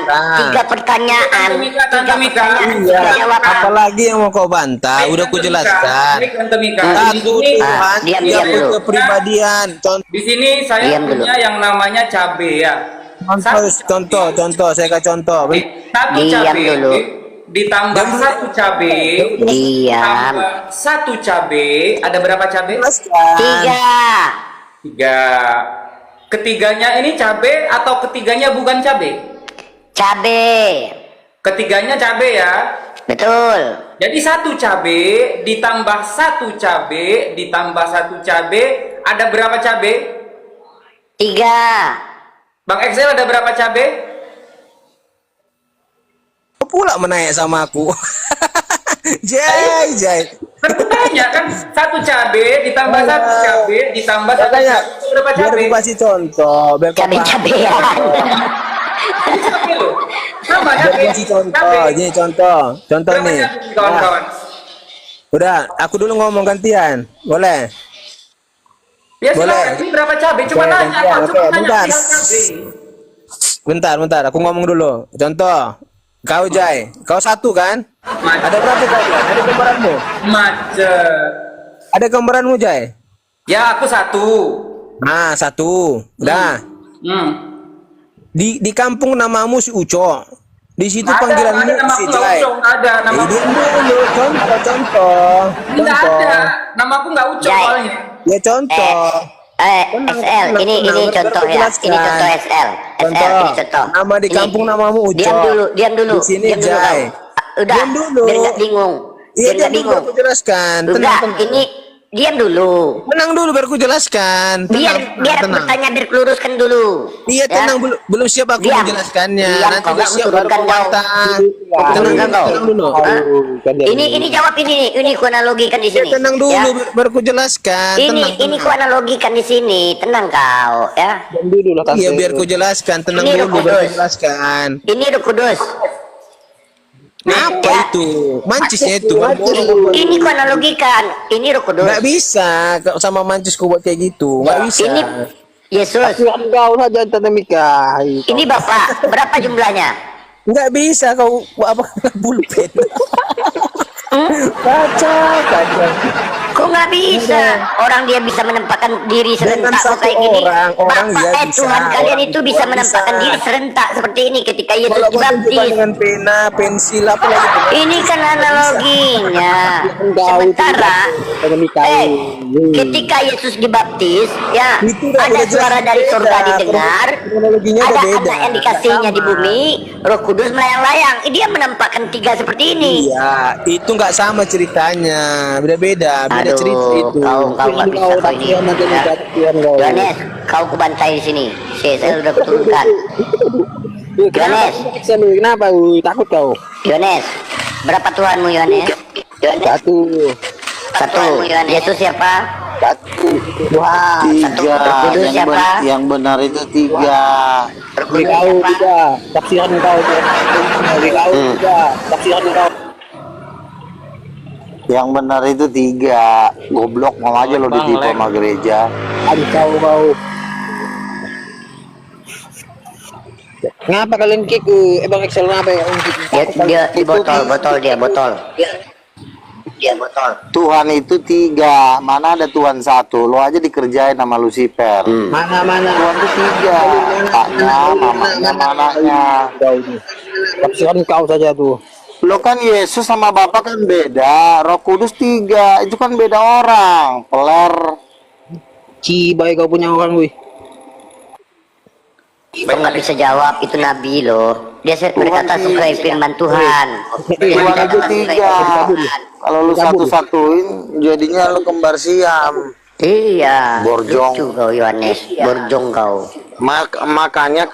3 pertanyaan. 3 pertanyaan. Iya. Jawab. Apalagi yang mau kau bantah? Udah ku jelaskan. Satu Tuhan, Diam 3 dulu. kepribadian. Di sini saya Diam dulu. punya yang namanya cabe ya. Contoh. Saya kasih contoh. Satu Diam cabe dulu. ditambah satu cabe. Diam. Tambah satu cabe. Ada berapa cabe? 3. 3. Ketiganya ini cabe atau ketiganya bukan cabe? Cabe. Ketiganya cabe ya. Betul. Jadi satu cabe ditambah satu cabe ditambah satu cabe, ada berapa cabe? 3. Bang Excel ada berapa cabe? Pula menaik sama aku. Jai. Tanya kan satu cabe ditambah satu cabe ditambah satu Katanya, cabe, berapa biar cabe? aku kasih contoh. Biar kau paham. Cabe-cabean. Cabe loh. Sama Biar cabe. kasih contoh. Ini contoh. Contoh Berapa nih. cabe, kawan-kawan? Udah, aku dulu ngomong gantian. Boleh? Ya Boleh. silakan. Ini berapa cabe? Cuma Oke, nanya, gantian. Pak. Oke, Cuma nanya bentar. perihal cabe. Bentar. Aku ngomong dulu. Contoh. Kau Jai, kau satu kan? Ada berapa kau? Jai? Ada gambaranmu? Macet. Ada gambaranmu Jai? Ya aku satu. Nah, satu. Udah. Di kampung namamu si Uco. Di situ panggilanmu si Jai. Nggak ada nama Diam dulu. Contoh. Nggak ada. Nama aku nggak Ucok Jai. soalnya. Ya contoh. SL, ini contoh ya. Ini contoh SL. SL, ini contoh. Nama di kampung namamu Uco. Diam dulu. Di sini Diam dulu Jai. kau. udah. Diam dulu. Biar nggak bingung. Iya, Biar nggak diam dulu bingung. biar aku jelaskan. Udah, Tenang. ini diam dulu. Tenang dulu biar aku jelaskan. Biar Tenang. bertanya biar keluruskan dulu. Iya, tenang, belum siap aku Diam. menjelaskannya. Diam, Nanti kau udah nggak siap baru menurunkan kau kau. bantah. Tenang kau. Tenang dulu. Hah? Ini jawab ini ku analogikan di Ya, sini. tenang dulu Ya. baru aku jelaskan. Tenang, Ini ku analogikan di sini. Tenang kau, ya. Diam dulu lah Iya, tante. biar ku jelaskan. Tenang Ini dulu Roh baru ku Kudus. jelaskan. Ini Roh Kudus. Apa Ya. itu? Mancisnya itu. Ini ku analogikan. Ini Roh Kudus. Nggak bisa kalau sama mancis ku buat kayak gitu. Nggak bisa. Ini Yesus. Kasihan kau saja tante Mika. Ini Bapak. Berapa jumlahnya? Nggak bisa kau apa pulpen. Kaca. Kok nggak bisa? Orang dia bisa menempatkan diri Dengan serentak satu kayak gini. orang dia Bapak, bisa. Tuhan kalian Orang itu bisa Tuhan menempatkan bisa. diri serentak seperti ini ketika Yesus Kalau kau tunjukkan dibaptis. dengan pena, pensil apa lagi? Ini kan analoginya. Sementara, Tante Mika. ketika Yesus dibaptis, ya Itu udah ada jelas suara dari beda. surga didengar, Kronologinya udah ada beda. anak yang dikasihnya Nggak di sama. bumi, Roh Kudus melayang-layang. Dia menampakkan tiga seperti ini. Iya, itu nggak sama ceritanya. Beda-beda, beda Aduh, cerita itu. kau nggak bisa kau ini. Ya. Yohanes, kau kubantai di sini. Saya sudah kuturunkan. Yohanes, Kenapa? Takut kau? Yohanes, berapa Tuhanmu Yohanes? Satu. Satu. Yesus siapa? Wah, tiga. Roh Kudus siapa? Yang benar itu tiga. Roh Kudus Kau siapa? juga. Tafsiran kau. Kau juga. Tafsiran kau. Yang benar itu tiga. Goblok mau aja lo ditipu sama gereja. Aduh kau. Ngapa kalian kiku? Bang Excel ngapa ya? Dia di botol dia botol. Dia botol. Tuhan itu tiga. Mana ada Tuhan satu? Lo aja dikerjain sama Lucifer. Mana? Tuhan itu tiga. Kaknya, mamanya, mananya. Tafsiran kau saja tuh. Lo kan Yesus sama Bapa kan beda. Roh Kudus tiga. Itu kan beda orang. Peler. Cibai kau punya orang wih. Kau nggak bisa jawab, itu nabi loh. Dia berkata sesuai firman Tuhan. Tuhan itu tiga. Kalau lu satu-satuin, jadinya lu kembar siam. Iya. Borjong. Lucu kau Yohanes, borjong kau. Makanya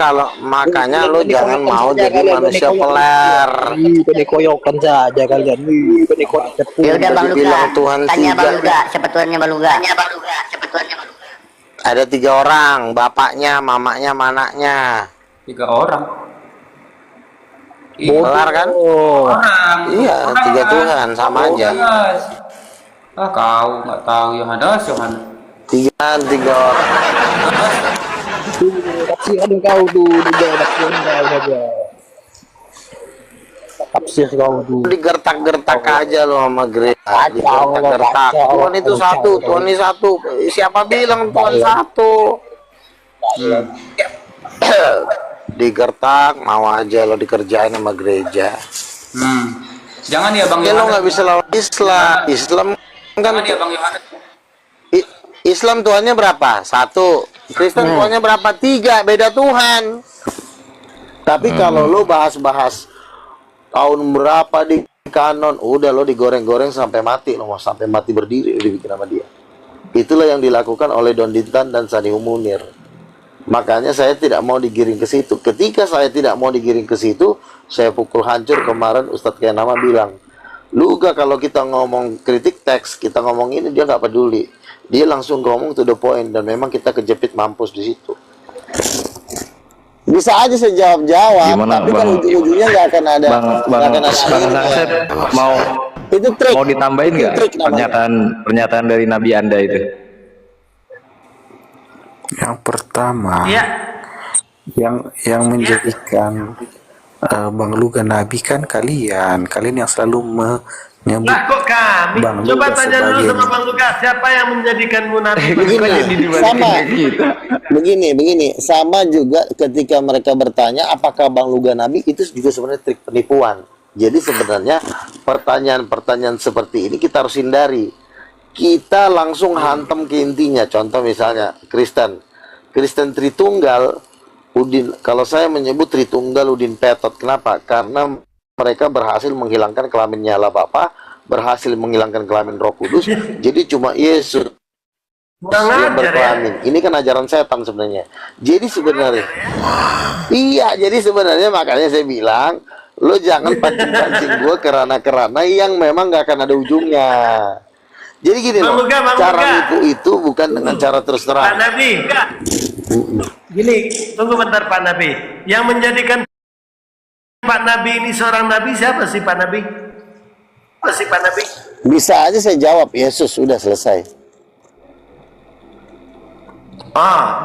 lu jangan mau jadi manusia peler. Pada koyokan saja kalian. Pada koyokan. Ya udah Bang Luga, Dibilang Tuhan tanya tiga. Bang Luga, siapa Tuhannya Bang Luga? Ada tiga orang, bapaknya, mamanya, manaknya. 3 orang. Pelar kan? Orang. Iya, Orang, tiga kan? Tuhan, sama aja. Yohanes. Kau nggak tahu Yohanes. Tiga orang. Tafsiran kau tuh. Tafsiran kau saja. Tafsir kau tuh. Digertak-gertak aja lo sama gereja. Digertak-gertak. Tuhan itu satu, Tuhan ini satu. Siapa bilang Tuhan satu? Digertak, mau aja lo dikerjain sama gereja. Jangan ya Bang Ya lo Yohanes. nggak bisa lawan Islam. Islam kan Jangan ya Bang Yohanes. Islam Tuhannya berapa? Satu. Kristen Tuhannya berapa? Tiga. Beda Tuhan. Tapi kalau lo bahas-bahas tahun berapa di kanon, udah lo digoreng-goreng sampai mati, lo mau sampai mati berdiri dibikin sama dia. Itulah yang dilakukan oleh Don Dintan dan Sanihu Munir. Makanya saya tidak mau digiring ke situ. Ketika saya tidak mau digiring ke situ, saya pukul hancur. Kemarin Ustadz Kenama bilang, Luga kalau kita ngomong kritik teks, kita ngomong ini, dia nggak peduli. Dia langsung ngomong to the point, dan memang kita kejepit mampus di situ. Bisa aja saya jawab-jawab, tapi kan ujung-ujungnya nggak akan ada. Bang Saksep mau Itu trik. mau ditambahin nggak Trik namanya. pernyataan dari Nabi Anda itu? Yang pertama, Iya. yang menjadikan Bang Luga Nabi kan kalian yang selalu menyebut Lah kok kami? Bang Coba Luga tanya dulu sebagai sama Bang Luka, siapa yang menjadikanmu nabi? Begini, sama juga ketika mereka bertanya apakah Bang Luga Nabi, itu juga sebenarnya trik penipuan. Jadi sebenarnya pertanyaan-pertanyaan seperti ini kita harus hindari. Kita langsung hantam ke intinya. Contoh misalnya Kristen Tritunggal, Udin. Kalau saya menyebut Tritunggal Udin Petot, kenapa? Karena mereka berhasil menghilangkan kelaminnya Allah Bapa, berhasil menghilangkan kelamin Roh Kudus. Jadi cuma Yesus yang berkelamin. Ini kan ajaran setan sebenarnya. Jadi sebenarnya, iya, jadi sebenarnya makanya saya bilang, lo jangan pancing-pancing gue kerana yang memang gak akan ada ujungnya. Jadi gini loh, cara itu bukan dengan cara terus terang. Pak Nabi, gini, tunggu bentar Pak Nabi. Yang menjadikan Pak Nabi ini seorang Nabi siapa sih Pak Nabi? Apa sih Pak Nabi? Bisa aja saya jawab, Yesus, sudah selesai.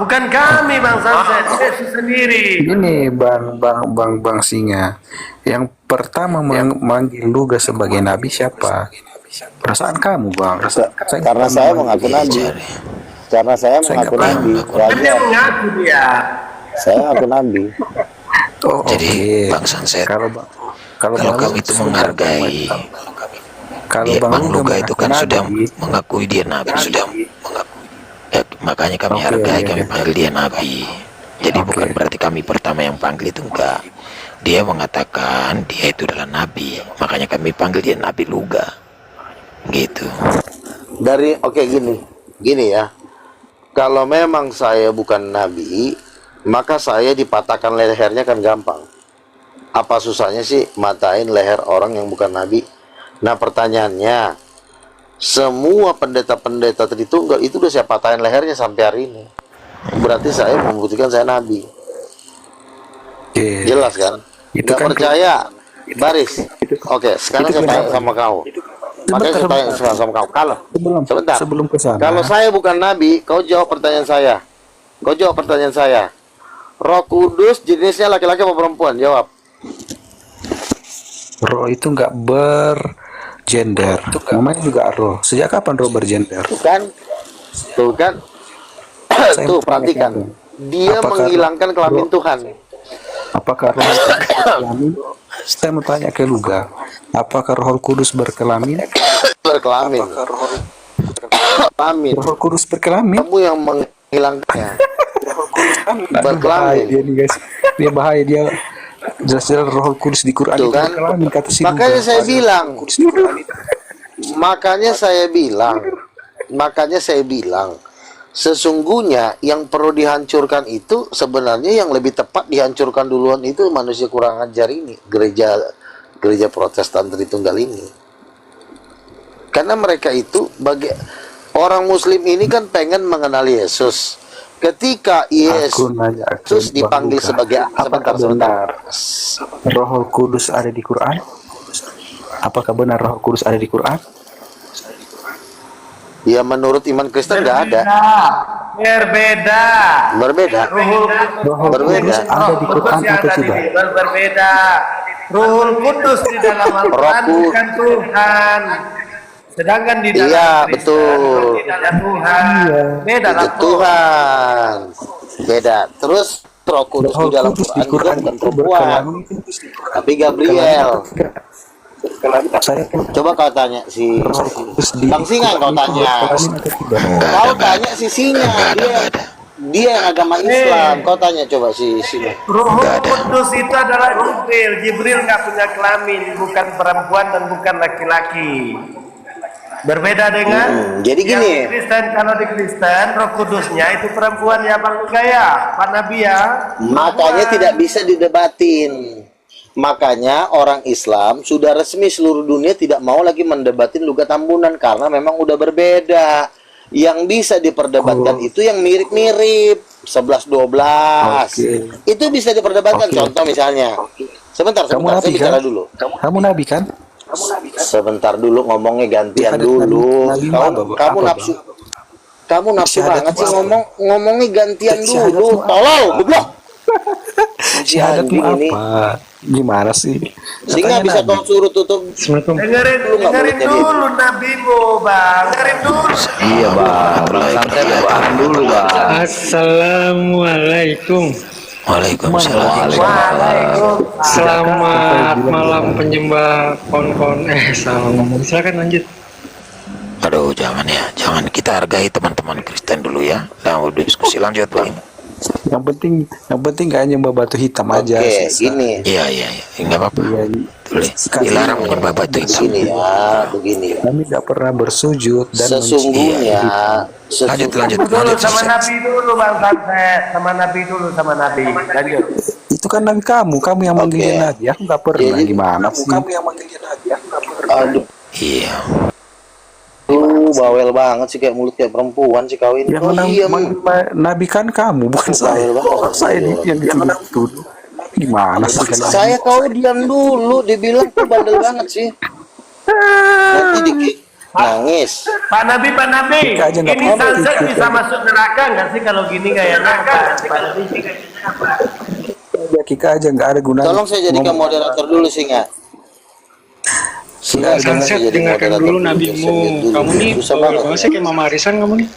Bukan kami Bang Sanset, Yesus sendiri. Ini Bang Singa. Yang pertama memanggil Luga sebagai nabi siapa? Perasaan kamu, Bang. Karena saya mengaku nabi. Karena saya mengaku nabi. Dia mengaku dia. Saya mengaku nabi. Jadi Bang Sanset, kalau kami itu menghargai, Bang Luga itu kan sudah mengakui dia nabi, sudah mengakui. Makanya kami hargai, kami panggil dia nabi. Jadi bukan berarti kami pertama yang panggil, itu enggak. Dia mengatakan dia itu adalah nabi, makanya kami panggil dia Nabi Luga. Gitu. Gini ya. Kalau memang saya bukan nabi, maka saya dipatahkan lehernya kan gampang. Apa susahnya sih matain leher orang yang bukan nabi? Nah, pertanyaannya, semua pendeta-pendeta Tritunggal itu udah saya patahin lehernya sampai hari ini. Berarti saya membuktikan saya nabi. Jelas kan? Itu kan percaya, baris. Oke, sekarang saya tanya sama kau. Makanya saya tanya sama kau. Kalau sebelum ke sana. Kalau saya bukan nabi, kau jawab pertanyaan saya. Roh Kudus jenisnya laki-laki apa perempuan? Jawab. Roh itu nggak bergender. Namanya juga roh. Sejak kapan roh bergender? Tuh kan. Tuh perhatikan. Dia menghilangkan kelamin Tuhan. Apakah roh berkelamin? Saya mau tanya ke Luga. Apakah Roh Kudus berkelamin? Berkelamin. Roh Kudus berkelamin? Kamu yang menghilangkannya. Berkelamin. Dia nih guys. Dia bahaya dia. Jelas-jelas Roh Kudus di Quran itu kan? berkelamin, kata si Makanya Luga. saya bilang, sesungguhnya yang perlu dihancurkan itu sebenarnya yang lebih tepat dihancurkan duluan itu manusia kurang ajar ini, gereja Protestan Tritunggal ini. Karena mereka itu orang Muslim ini kan pengen mengenal Yesus. Ketika Yesus dipanggil sebagai sebentar. Roh Kudus ada di Quran? Apakah benar Roh Kudus ada di Quran? Ya, menurut iman Kristen nggak ada. Berbeda. Roh Kudus ada di Quran atau tidak? Berbeda. Ruhul Kudus di dalam Al-Quran bukan Tuhan. Sedangkan di dalam Kristen, betul. tidak Tuhan. Beda lah Tuhan. Beda. Terus Roh Kudus di dalam Quran bukan perempuan, tapi Gabriel. Coba kau tanya si Bang Singa, kau tanya si Singa, dia yang agama Islam. Kau tanya coba si Singa. Roh Kudus itu adalah Jibril nggak punya kelamin, bukan perempuan dan bukan laki-laki. Berbeda dengan jadi gini. Kristen, kalau di Kristen Roh Kudusnya itu perempuan ya Bang Gaya, Pak Nabi ya. Makanya tidak bisa didebatin. Makanya orang Islam sudah resmi seluruh dunia tidak mau lagi mendebatin Luga Tambunan karena memang udah berbeda. Yang bisa diperdebatkan itu yang mirip-mirip 11-12. Itu bisa diperdebatkan. Contoh misalnya. Sebentar saya bicara dulu. Kamu nabi kan? Sebentar dulu, ngomongnya gantian dulu. Kamu nafsu banget sih ngomongnya gantian dulu. Tolol, goblok. Syahadatmu apa? Gimana sih? Sehingga bisa kau suruh tutup. Dengerin dulu nabimu, Bang. Dengerin dulu. Iya, Bang. Santai tahan dulu, Bang. Assalamualaikum. Waalaikumsalam. Selamat malam penyembah kon-kon. Silakan lanjut. Aduh, jangan kita hargai teman-teman Kristen dulu ya. Nah, diskusi lanjut, Bang. Yang penting gak nyembah batu hitam aja. Ini. Iya, enggak apa-apa. boleh. Dilarang menyembah batu hitam. Begini ya. Kami tidak pernah bersujud dan Sesungguhnya lanjut Sama Nabi dulu Bang Sanset, sama Nabi dulu sama Nabi. Lanjut. itu kan Nabi kamu yang manggilin Nabi. Aku nggak pernah. Gimana sih? Kamu yang manggilin Nabi. Aku nggak pernah. Aduh. Iya. Bawel banget sih, kayak mulut kayak perempuan sih kau ini. Nabi kan kamu, bukan saya. Saya yang itu. Gimana sih? Saya kau diam dulu, dibilang tuh bandel banget sih. Nanti dikit nangis. Pak Nabi, ini Sanset bisa masuk neraka nggak sih kalau gini kayaknya? Pak Nabi. Ya Kika aja nggak ada gunanya. Tolong saya jadikan moderator dulu Singa. Sanset, dengarkan dulu nabimu. Kamu nih banget sih kayak Mama Arisan kamu nih.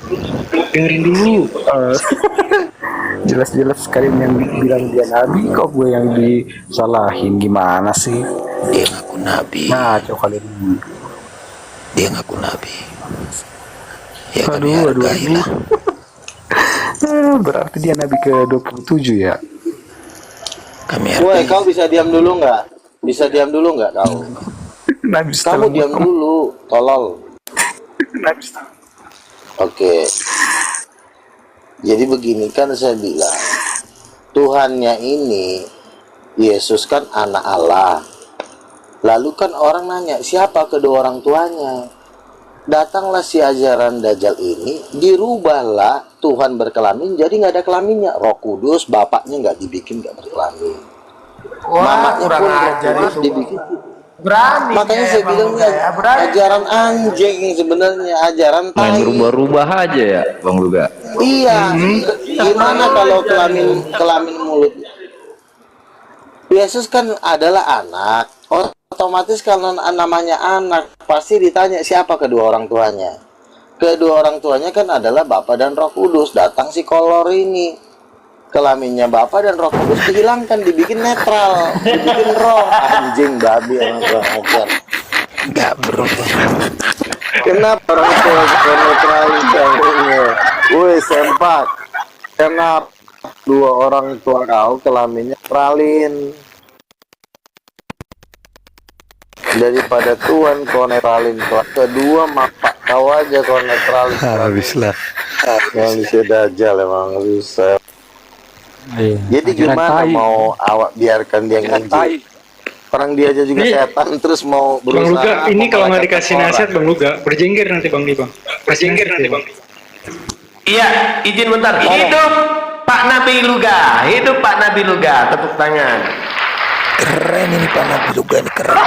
Dengerin dulu. Jelas-jelas kalian yang bilang dia nabi, kok gue yang disalahin, gimana sih? Dia ngaku nabi. Nah, coba kalian. Dia ngaku nabi. Ya kami hargai lah. Berarti dia nabi ke-27 ya? Kami Woi, kau bisa diam dulu nggak? Bisa diam dulu nggak kau? Nabi kamu diam dulu, tolol. Oke. Jadi begini kan saya bilang, Tuhannya ini, Yesus kan anak Allah. Lalu kan orang nanya, siapa kedua orang tuanya? Datanglah si ajaran Dajjal ini, dirubahlah Tuhan berkelamin, jadi nggak ada kelaminnya. Roh Kudus, bapaknya nggak dibikin nggak berkelamin. Wah, kurang ajar itu. Dibikin. Berani. Makanya saya bilang ajaran anjing sebenarnya, ajaran tai. Main rubah-rubah aja ya, Bang Luga. Iya. Gimana kalau kelamin mulut? Yesus kan adalah anak. Otomatis kalau namanya anak pasti ditanya siapa kedua orang tuanya. Kedua orang tuanya kan adalah Bapa dan Roh Kudus. Datang si kolor ini. Kelaminnya Bapa dan Roh Kudus dihilangkan, dibikin netral, dibikin roh. Anjing babi orang tua ngajar. Enggak bro. Kenapa orang tua netralisasinya? Woi sempak. Kenapa dua orang tua kau kelaminnya netralin? Daripada Tuhan kau netralin kedua maka kau aja kau netralin. Habislah. Yang bisa Dajjal emang bisa. Jadi gimana mau awak biarkan dia nginjil? Orang dia aja juga setan terus mau berusaha. Bang Luga, ini kalau nggak dikasih nasihat Bang Luga, berjengger nanti Bang Bang. Berjengger nanti Bang. Iya, izin bentar. Hidup Pak Nabi Luga, hidup Pak Nabi Luga, tepuk tangan. Keren ini Pak Nabi Luga, ini keren.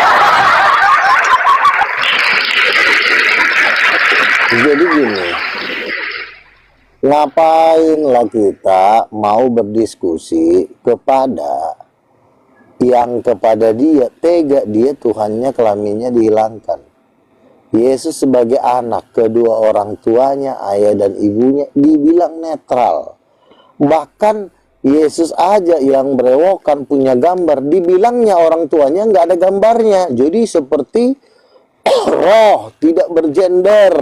Jadi gini, ngapainlah kita mau berdiskusi kepada yang kepada dia tega dia Tuhannya kelaminnya dihilangkan. Yesus sebagai anak, kedua orang tuanya, ayah dan ibunya dibilang netral. Bahkan Yesus aja yang berewokan punya gambar, dibilangnya orang tuanya nggak ada gambarnya. Jadi seperti roh tidak bergender,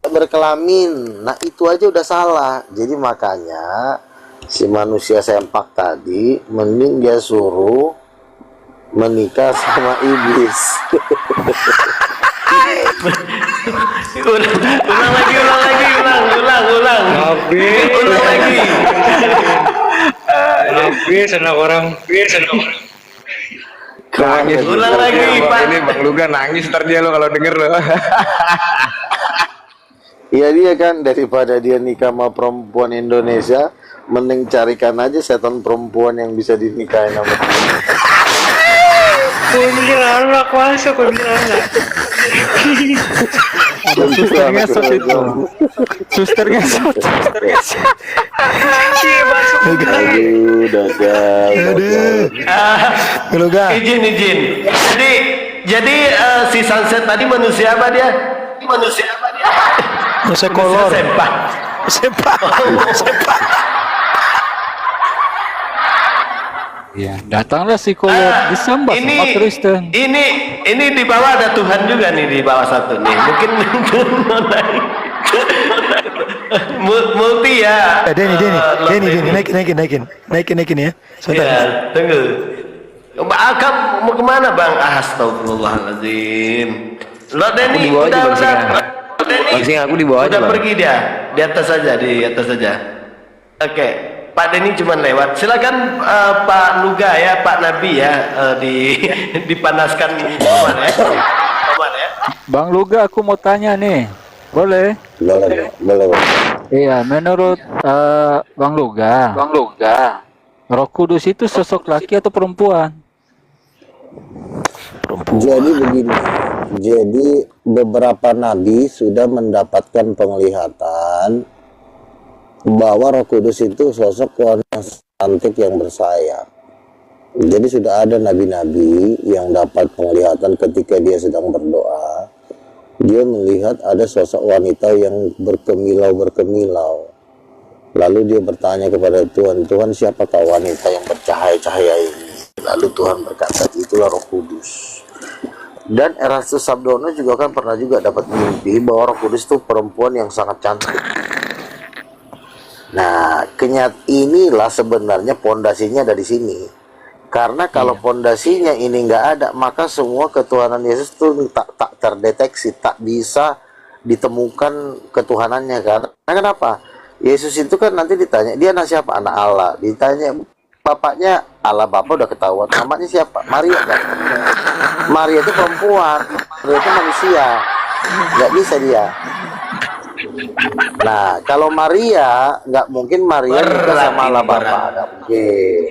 berkelamin. Nah itu aja udah salah. Jadi makanya si manusia sempak tadi mending dia suruh menikah sama iblis. ulang lagi Habis anak orang. Ulang lagi Pak. Ini Bang Luga nangis ntar dia lo kalau denger lo. Iya dia kan, daripada dia nikah sama perempuan Indonesia, mending carikan aja setan perempuan yang bisa dinikahin sama dia. Kunci anak masuk, kunci anak. Ada suster ngesot itu. Suster ngesot. Aduh, Dajjal. Izin. Jadi si Sunset tadi manusia apa dia? Manusia kolor. Sempak. Iya, datanglah si kolor disembah sama Kristen. Ini di bawah ada Tuhan juga nih, di bawah satu nih. Mungkin multi ya. Denny, naikin ya. Sebentar. Ya, tunggu. Akam mau kemana bang? Astagfirullahaladzim. Lo Denny Di bawah aja, Bang Singa. Denny Bang Singa, aku di bawah aja, udah Bang. pergi dia, di atas saja, di atas saja. Oke, Pak Denny cuma lewat. Silakan Pak Luga ya, Pak Nabi ya, dipanaskan Komar ya. Komar ya. Bang Luga, aku mau tanya nih. Boleh? Boleh. Iya, menurut Bang Luga, Roh Kudus itu sosok laki atau perempuan? Jadi begini, jadi beberapa nabi sudah mendapatkan penglihatan bahwa Roh Kudus itu sosok wanita cantik yang bersayap. Jadi sudah ada nabi-nabi yang dapat penglihatan ketika dia sedang berdoa, dia melihat ada sosok wanita yang berkemilau. Lalu dia bertanya kepada Tuhan, Tuhan siapakah wanita yang bercahaya-cahaya ini? Lalu Tuhan berkata, itulah Roh Kudus. Dan Erastus Sabdono juga kan pernah juga dapat mimpi bahwa Roh Kudus itu perempuan yang sangat cantik. Nah, inilah sebenarnya pondasinya ada di sini. Karena kalau pondasinya ini nggak ada, maka semua ketuhanan Yesus itu tak terdeteksi, tak bisa ditemukan ketuhanannya. Karena kenapa? Yesus itu kan nanti ditanya, dia anak siapa? Anak Allah. Ditanya bapaknya, Allah Bapa udah ketahuan. Namanya siapa? Maria kan? Maria itu perempuan, Maria itu manusia, nggak bisa dia. Nah, kalau Maria, nggak mungkin Maria nikah sama Allah Bapa, nggak mungkin.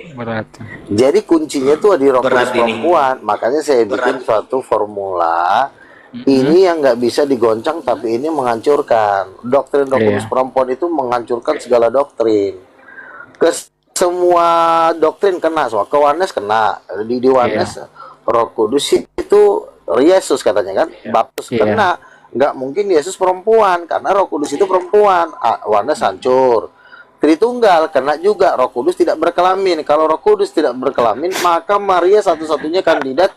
Jadi kuncinya tuh di Roh Kudus perempuan. Makanya saya bikin suatu formula. Ini yang nggak bisa digoncang, tapi ini menghancurkan. Doktrin Roh Kudus perempuan itu menghancurkan segala doktrin. Semua doktrin kena, semua ke Oneness kena. Di Oneness Roh Kudus itu Yesus katanya kan, Baptis kena. Nggak mungkin Yesus perempuan karena Roh Kudus itu perempuan. Oneness hancur. Tritunggal kena juga, Roh Kudus tidak berkelamin. Kalau Roh Kudus tidak berkelamin, maka Maria satu-satunya kandidat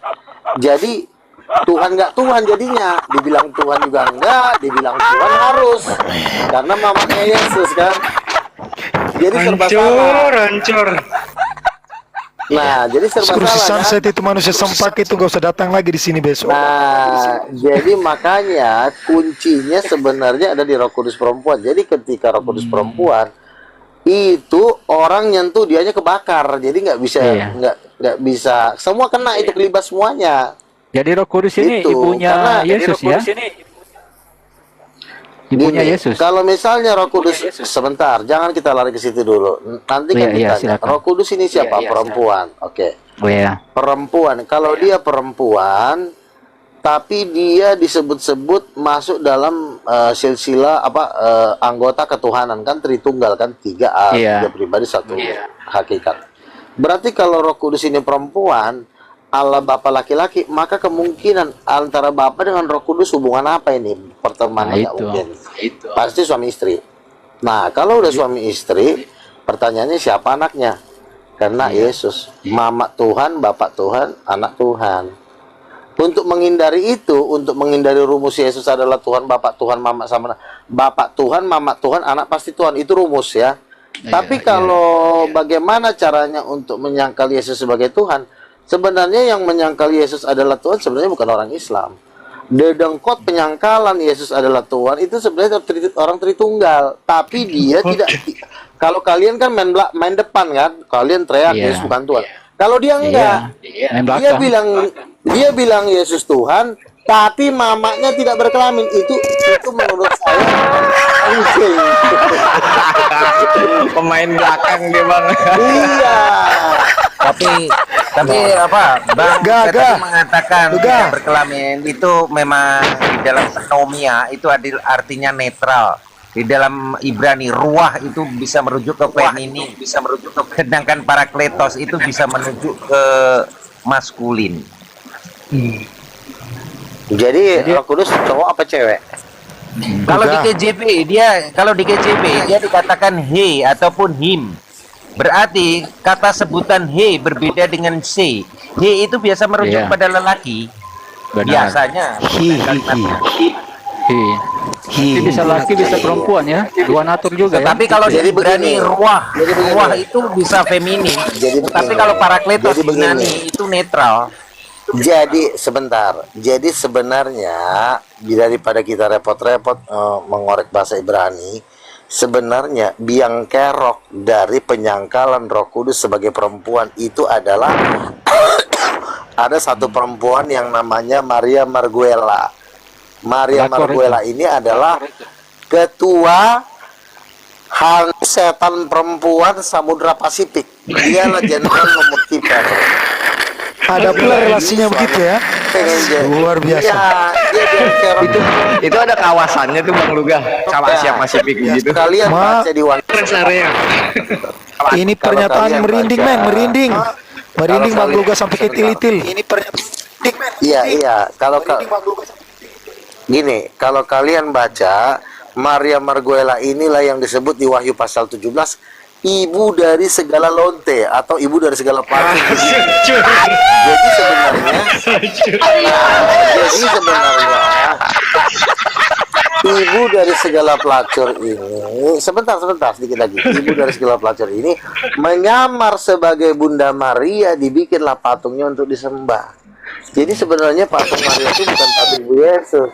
jadi Tuhan nggak Tuhan jadinya. Dibilang Tuhan juga enggak, dibilang Tuhan harus, karena mamanya Yesus kan. Jadi serba salah. Hancur. Nah, jadi serba salah kan? Itu manusia sempak itu gak usah datang lagi di sini besok. Nah, jadi makanya kuncinya sebenarnya ada di Roh Kudus perempuan. Jadi ketika Roh Kudus perempuan itu orang nyentuh dianya kebakar. Jadi nggak bisa nggak bisa semua kena itu kelibas semuanya. Jadi Roh Kudus ini ibunya Yesus ya? Ibunya Yesus. Kalau misalnya Roh Kudus, sebentar, jangan kita lari ke situ dulu. Nanti kan ditanya, Roh Kudus ini siapa? Perempuan. Oke. Perempuan. Kalau dia perempuan, tapi dia disebut-sebut masuk dalam silsilah anggota ketuhanan kan, Tritunggal kan, tiga pribadi satu hakikat. Berarti kalau Roh Kudus ini perempuan, Allah Bapa laki-laki, maka kemungkinan antara Bapa dengan Roh Kudus hubungan apa ini? Pertemanan nggak mungkin. Pasti suami istri. Nah, kalau udah suami istri, pertanyaannya siapa anaknya? Karena Yesus, Mama Tuhan, Bapak Tuhan, Anak Tuhan. Untuk menghindari itu, untuk menghindari rumus Yesus adalah Tuhan, Bapak Tuhan, Mama sama Bapak Tuhan, Mama Tuhan, Anak pasti Tuhan. Itu rumus ya. Tapi kalau bagaimana caranya untuk menyangkal Yesus sebagai Tuhan? Sebenarnya yang menyangkal Yesus adalah Tuhan sebenarnya bukan orang Islam. Dedengkot penyangkalan Yesus adalah Tuhan itu sebenarnya orang Tritunggal. Tapi dia tidak. Kalau kalian kan main depan kan, kalian teriak Yesus bukan Tuhan. Kalau dia enggak, dia bilang Yesus Tuhan, tapi mamanya tidak berkelamin. Itu menurut saya pemain belakang dia bang. Iya. Tapi apa Bang tadi mengatakan tidak berkelamin itu memang di dalam anomia itu artinya netral. Di dalam Ibrani ruah itu bisa merujuk ke feminin, sedangkan parakletos itu bisa menuju ke maskulin. Jadi Roh Kudus cowok apa cewek? Kalau di KJP dia dikatakan he ataupun him. Berarti kata sebutan he berbeda dengan she. He itu biasa merujuk pada lelaki. Biasanya. Nanti bisa laki bisa perempuan ya, dua natur juga ya. Tapi kalau Jadi jadi berani begini. ruah itu bisa feminin. Tapi kalau parakletos Jadi begini. Yunani itu netral. Jadi sebentar. Jadi sebenarnya daripada kita repot-repot mengorek bahasa Ibrani, sebenarnya biang kerok dari penyangkalan Roh Kudus sebagai perempuan itu adalah ada satu perempuan yang namanya Maria Marguela. Maria Marguela ini adalah ketua setan perempuan Samudra Pasifik. Dialah jenderal nomor 3. Ada pula relasinya begitu ya. Luar biasa. Itu ada kawasannya tuh Bang Luga. Kalau Asia Pasifik gitu. Kalian baca di area. Ini pernyataan merinding, men, merinding. Merinding Bang Luga sampai ke til-til. Ini pernyataan. Iya. Gini, kalau kalian baca Maria Marguela inilah yang disebut di Wahyu pasal 17 ibu dari segala lonte atau ibu dari segala pelacur. Jadi sebenarnya ibu dari segala pelacur ini, sebentar sedikit lagi. Ibu dari segala pelacur ini menyamar sebagai Bunda Maria, dibikinlah patungnya untuk disembah. Jadi sebenarnya patung Maria itu bukan patung Ibu Yesus.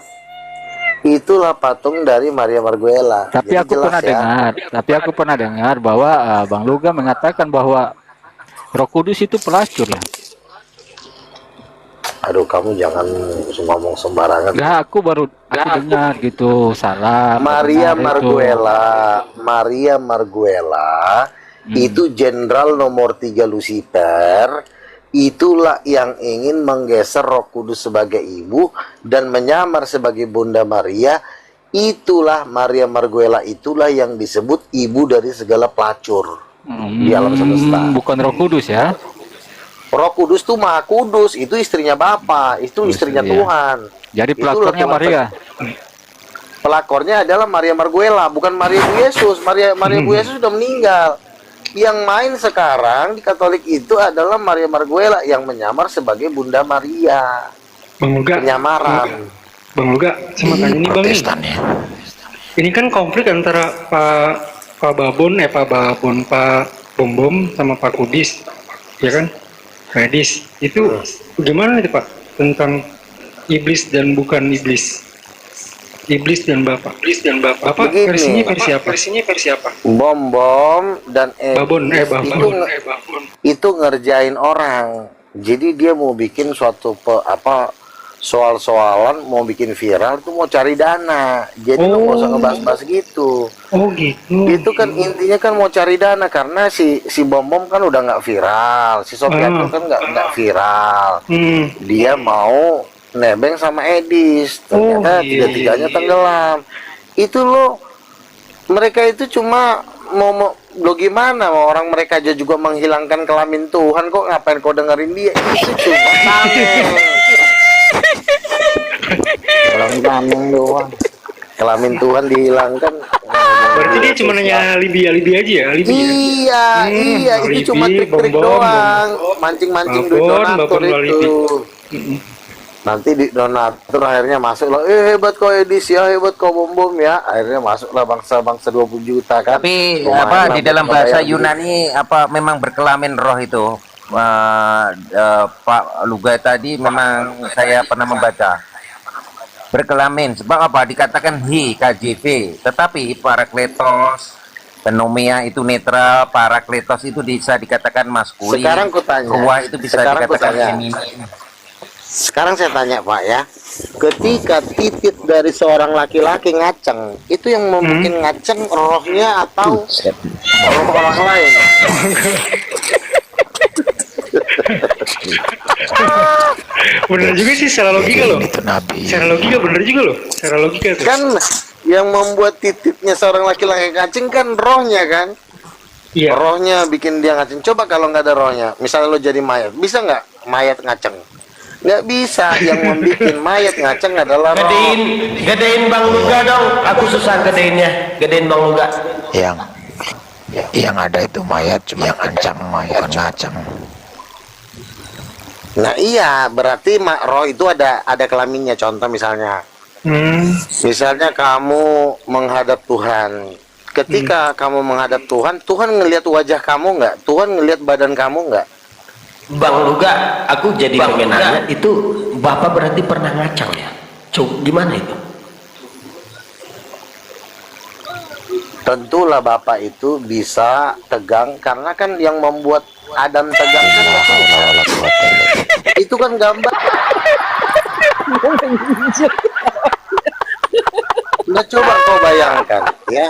Itulah patung dari Maria Marguela. Tapi Jadi aku pernah dengar bahwa Bang Luga mengatakan bahwa Roh Kudus itu pelacur ya. Aduh, kamu jangan ngomong sembarangan. Enggak, aku dengar gitu, salah. Maria Marguela itu jenderal nomor 3 Lucifer. Itulah yang ingin menggeser Roh Kudus sebagai ibu dan menyamar sebagai Bunda Maria. Itulah Maria Marguela, itulah yang disebut ibu dari segala pelacur di alam semesta. Bukan Roh Kudus ya. Roh Kudus tuh Maha Kudus, itu istrinya Bapa, itu istrinya Tuhan. Jadi pelakornya Maria. Pelakornya adalah Maria Marguela, bukan Maria Bu Yesus. Maria Bu Yesus sudah meninggal. Yang main sekarang di Katolik itu adalah Maria Marguela yang menyamar sebagai Bunda Maria. Bang Luga, penyamaran. Bang Luga, sama tanya ini Bang nih. Ini kan konflik antara Pak Bom Bom sama Pak Kudis, ya kan? Medis. Itu gimana nih Pak tentang iblis dan bukan iblis? Iblis dan Bapak. Bapak Begini, versinya versi apa? Bom dan itu ngerjain orang. Jadi dia mau bikin suatu soal-soalan, mau bikin viral itu mau cari dana. Jadi lu nggak usah ngebahas-bahas gitu. Gitu. Itu kan intinya kan mau cari dana karena si Bom kan udah nggak viral, si Sofian kan nggak viral. Dia mau nebeng sama Edis, ternyata tiga-tiganya tenggelam. Itu loh, mereka itu cuma mau lo gimana, mau orang mereka aja juga menghilangkan kelamin Tuhan, kok ngapain kau dengerin dia? Itu cuma tameng doang. Kelamin Tuhan dihilangkan. Berarti dia cuma nanya Libya aja ya? Iya, itu cuma trik-trik doang, mancing-mancing duit donatur itu. Nanti di donatur akhirnya masuk lah, hebat kau Edis ya, hebat kau Bom ya, akhirnya masuklah bangsa 20 juta kan. Tapi di dalam bahasa Yunani memang berkelamin roh itu, Pak Luga tadi memang saya pernah membaca berkelamin. Sebab apa? Dikatakan KJV, tetapi parakletos, penomia itu netral, parakletos itu bisa dikatakan maskulin. Sekarang kutanya, ruah itu bisa dikatakan feminin. Sekarang saya tanya Pak ya, ketika titik dari seorang laki-laki ngaceng, itu yang membuat ngaceng rohnya atau roh orang lain? Bener juga sih secara logika loh. Secara logika bener juga loh. Secara logika tuh. Kan yang membuat titiknya seorang laki-laki ngaceng kan rohnya kan? Iya. Rohnya bikin dia ngaceng. Coba kalau nggak ada rohnya, misalnya lo jadi mayat, bisa nggak mayat ngaceng? Nggak bisa. Yang membuat mayat ngaceng adalah roh. Gedein Bang Luga dong. Aku susah gedeinnya. Gedein Bang Luga. Yang ada itu mayat cuma ancang, bukan ngacang. Nah iya, berarti roh itu ada kelaminnya. Contoh misalnya Misalnya kamu menghadap Tuhan. Ketika kamu menghadap Tuhan, Tuhan ngelihat wajah kamu nggak? Tuhan ngelihat badan kamu nggak? Bang Luga, aku jadi pengen nanya, itu Bapak berarti pernah ngacang ya? Gimana itu? Tentulah Bapak itu bisa tegang, karena kan yang membuat Adam tegang kan itu kan gambar. Nah, coba kau bayangkan ya,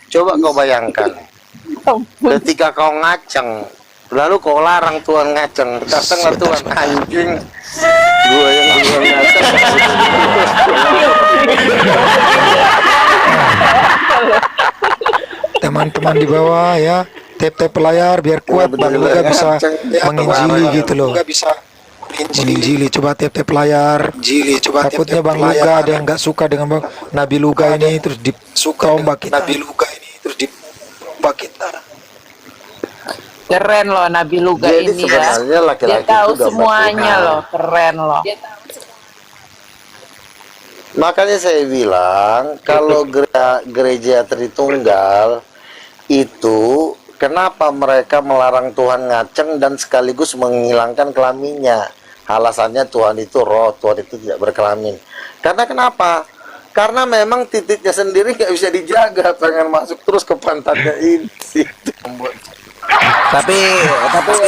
coba kau bayangkan ketika kau ngaceng, lalu kau larang Tuhan ngaceng, datanglah Tuhan, anjing gua yang duluan ngaceng. Teman-teman di bawah ya, tap layar biar kuat, Bang Luga bisa menginjili gitu loh. Menginjili, coba tap layar. Takutnya Bang Luga ada yang nggak suka dengan Bang Nabi Luga ini, terus ditombak kita. Nabi Luga ini terus ditombak kita. Keren loh Nabi Luga Jadi ini ya. sebenarnya laki-laki Dia tahu itu gambar semuanya Tuhan. loh, keren loh. Makanya saya bilang kalau gereja Tritunggal itu kenapa mereka melarang Tuhan ngaceng dan sekaligus menghilangkan kelaminnya? Alasannya Tuhan itu roh, Tuhan itu tidak berkelamin. Karena kenapa? Karena memang titiknya sendiri nggak bisa dijaga, pengen masuk terus ke pantatnya ini. Tapi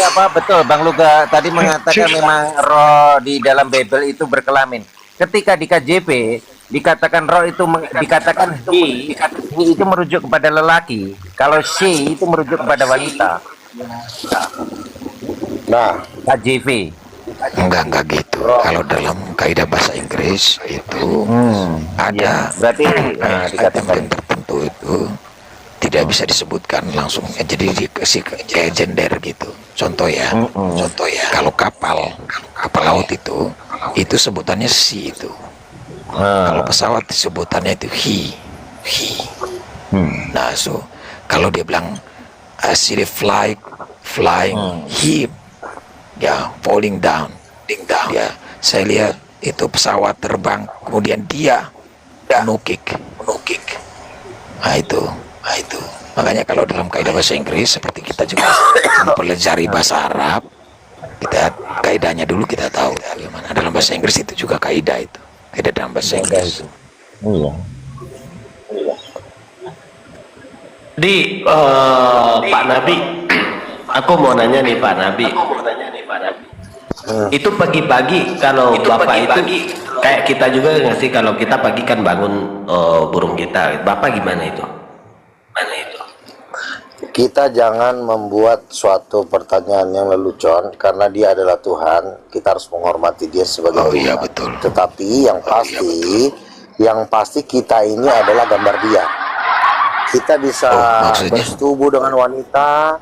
apa betul Bang Luga tadi mengatakan memang roh di dalam Bible itu berkelamin. Ketika di KJP dikatakan roh itu dikatakan he itu merujuk kepada lelaki, kalau she itu merujuk kepada wanita. Nah, KJP enggak gitu. Kalau dalam kaidah bahasa Inggris itu ada berarti dikatakan tertentu itu tidak bisa disebutkan langsung, jadi dikasih gender gitu. Contoh ya, kalau kapal laut itu sebutannya she itu. Kalau pesawat sebutannya itu he. Nah, so kalau dia bilang see the flying he, ya falling down, ya saya lihat itu pesawat terbang kemudian dia nukik. Nah itu makanya kalau dalam kaidah bahasa Inggris seperti kita juga mempelajari bahasa Arab, kita kaidahnya dulu kita tahu bagaimana. Dalam bahasa Inggris itu juga kaidah itu, kaidah dalam bahasa Inggris. Di Pak Nabi, aku mau nanya nih Pak Nabi. Itu pagi-pagi kalau Bapak itu kayak kita juga nggak sih, kalau kita pagi kan bangun burung kita, Bapak gimana itu? kita jangan membuat suatu pertanyaan yang lelucon, karena dia adalah Tuhan, kita harus menghormati dia sebagai Tuhan. Iya betul. Tetapi yang pasti kita ini adalah gambar dia. Kita bisa bersetubuh dengan wanita,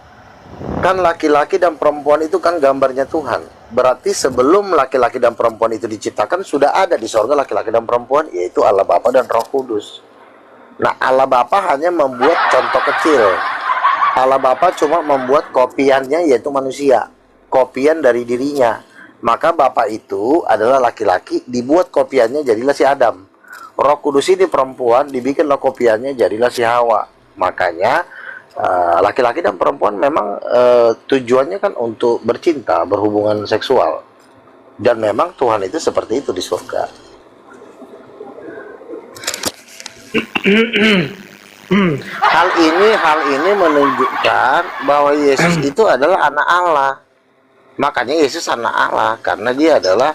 kan laki-laki dan perempuan itu kan gambarnya Tuhan. Berarti sebelum laki-laki dan perempuan itu diciptakan sudah ada di sorga laki-laki dan perempuan, yaitu Allah Bapa dan Roh Kudus. Nah, Allah Bapa hanya membuat contoh kecil. Allah Bapa cuma membuat kopiannya, yaitu manusia, kopian dari dirinya. Maka Bapa itu adalah laki-laki, dibuat kopiannya jadilah si Adam. Roh Kudus ini perempuan, dibikinlah kopiannya jadilah si Hawa. Makanya laki-laki dan perempuan memang tujuannya kan untuk bercinta, berhubungan seksual. Dan memang Tuhan itu seperti itu di surga. Hal ini menunjukkan bahwa Yesus itu adalah anak Allah. Makanya Yesus anak Allah, karena dia adalah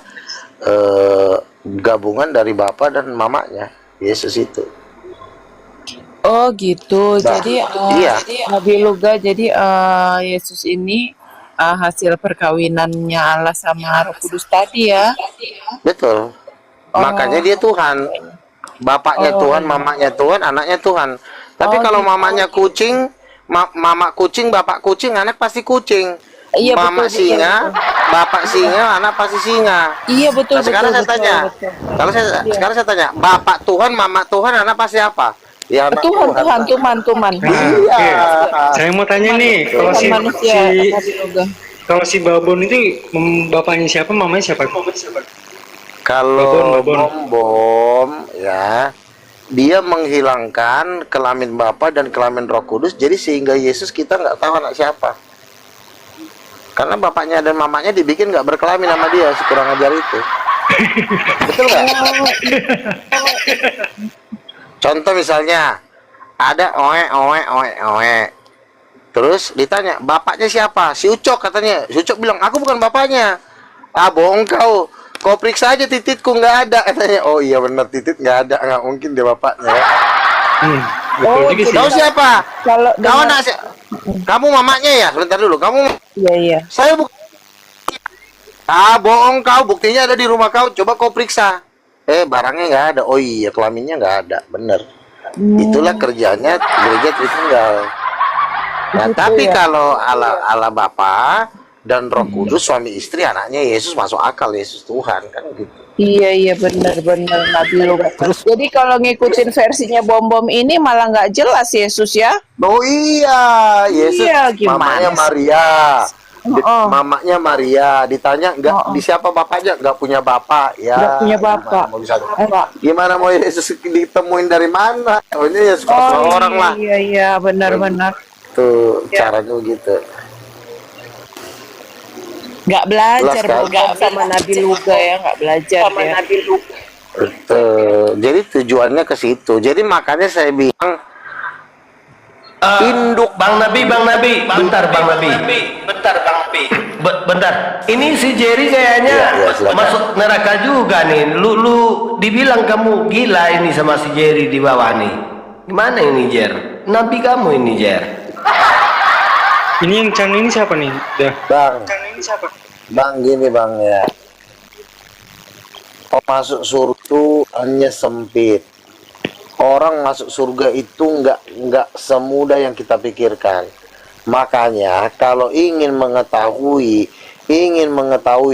gabungan dari Bapa dan mamanya, Yesus itu. Oh gitu. Nah, Jadi iya. Nabi Luga, jadi Yesus ini hasil perkawinannya Allah sama Roh Kudus tadi ya. Betul. Makanya dia Tuhan. Bapaknya Tuhan, mamanya Tuhan, anaknya Tuhan. Tapi kalau mamanya kucing, mama kucing, bapak kucing, anak pasti kucing. Iya, mama betul, singa, bapak singa, anak pasti singa. Iya betul. Nah, sekarang betul, saya tanya, betul. sekarang saya tanya, bapak Tuhan, mama Tuhan, anak pasti apa? Ya, anak Tuhan. Iya. Saya mau tanya nih, kalau Tuhan manusia, Nabi Luga. kalau si Babon itu bapaknya siapa, mamanya siapa? Kalau bom ya, dia menghilangkan kelamin Bapa dan kelamin Roh Kudus, jadi sehingga Yesus kita nggak tahu anak siapa. Karena bapaknya dan mamanya dibikin nggak berkelamin sama dia, si kurang ajar itu. Betul nggak? Contoh misalnya, ada oe. Terus ditanya, bapaknya siapa? Si Ucok katanya. Si Ucok bilang, aku bukan bapaknya. Ah, bohong kau. Kau periksa aja tititku, nggak ada katanya. Oh iya benar, titit nggak ada, nggak mungkin dia bapaknya ya. Kau siapa? Kalau Kau anak kamu mamanya ya? Sebentar dulu, kamu. Iya. Saya bukan. Ah, bohong kau, buktinya ada di rumah kau. Coba kau periksa. Barangnya nggak ada. Oh iya, kelaminnya nggak ada, bener. Itulah kerjanya gereja Tritunggal. Nah, tapi kalau ala Bapa dan Roh Kudus, suami istri, anaknya Yesus, masuk akal, Yesus Tuhan kan gitu. Iya benar Nabi Lukas. Jadi kalau ngikutin versinya bom ini malah nggak jelas Yesus ya? Oh iya, Yesus. Iya, gimana mamanya sih? Maria. Mamanya Maria, ditanya di siapa bapaknya, nggak punya bapak ya. Nggak punya bapak. Gimana mau Yesus ditemuin dari mana? Oh ini Yesus orang lah. Iya benar. Tuh caranya gitu. Nggak belajar, Jelas, kan? sama Nabi Luga ya, nggak belajar sama ya. Nabi Luga. Betul. Jadi tujuannya ke situ. Jadi makanya saya bilang induk Bang Nabi, bentar Bang Nabi. Bentar. Ini si Jerry kayaknya masuk neraka juga nih. Lu dibilang kamu gila ini sama si Jerry di bawah nih. Gimana ini Jer? Nabi kamu ini Jer. Ini yang Chan ini siapa nih? Bang. Bang gini bang ya. Masuk surga hanya sempit. Orang masuk surga itu nggak semudah yang kita pikirkan. Makanya kalau ingin mengetahui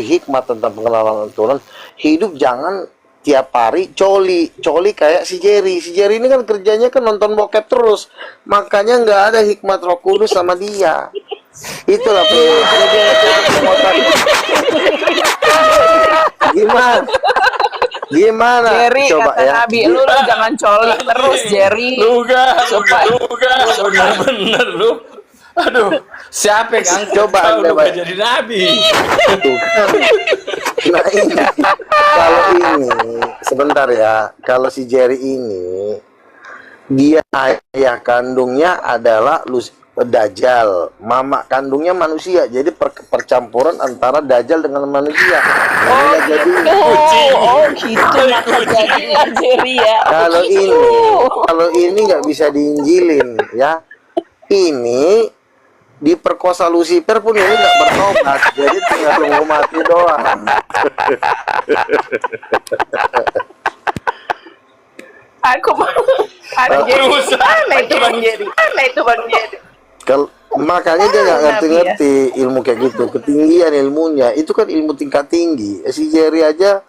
hikmat tentang pengenalan Tuhan, hidup jangan tiap hari coli kayak si Jerry. Si Jerry ini kan kerjanya kan nonton bokep terus, makanya nggak ada hikmat Roh Kudus sama dia. Itulah gimana Jerry, coba kata ya. Nabi, lu jangan coli terus Jerry. Luga, bener lu. Aduh, siapa yang coba Anda jadi nabi? Nah ini, kalau ini sebentar ya, kalau si Jerry ini dia ayah kandungnya adalah Dajjal, mama kandungnya manusia, jadi percampuran antara Dajjal dengan manusia. Gitu jadilah Jerry ya. Kalau ini nggak bisa diinjilin ya. Ini diperkosa Lucifer pun ini nggak bertobat, jadi tinggal nunggu mati doang. Aku aneh itu Bang Jerry. Makanya dia nggak ngerti ilmu kayak gitu, ketinggian ilmunya itu kan ilmu tingkat tinggi. Si Jerry aja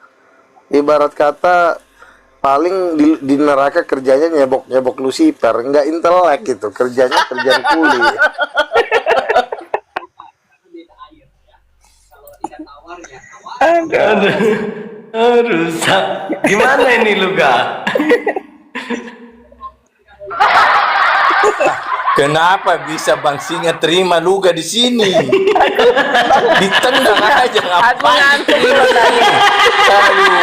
ibarat kata paling di neraka kerjanya nyebok Lucifer, nggak intelek gitu, kerjanya kerjaan kuli. Aduh, gimana ini Luga? Kenapa bisa Bang Singa terima Luga di sini? Ditendang aja ngapain terima tadi? Aduh.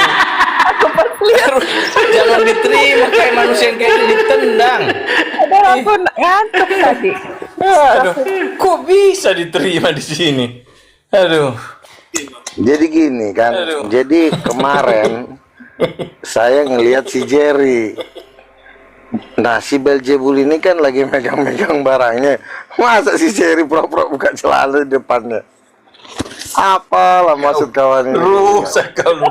Jangan diterima kayak manusia yang kayak ditendang. Aku ngantuk tadi. Aduh, kok bisa diterima di sini? Aduh. Jadi gini kan, jadi kemarin saya ngelihat si Jerry. Nah si Beelzebul ini kan lagi megang-megang barangnya. Masa si Jerry pura-pura buka celana di depannya? Apalah maksud kawan ini? Rusak kalau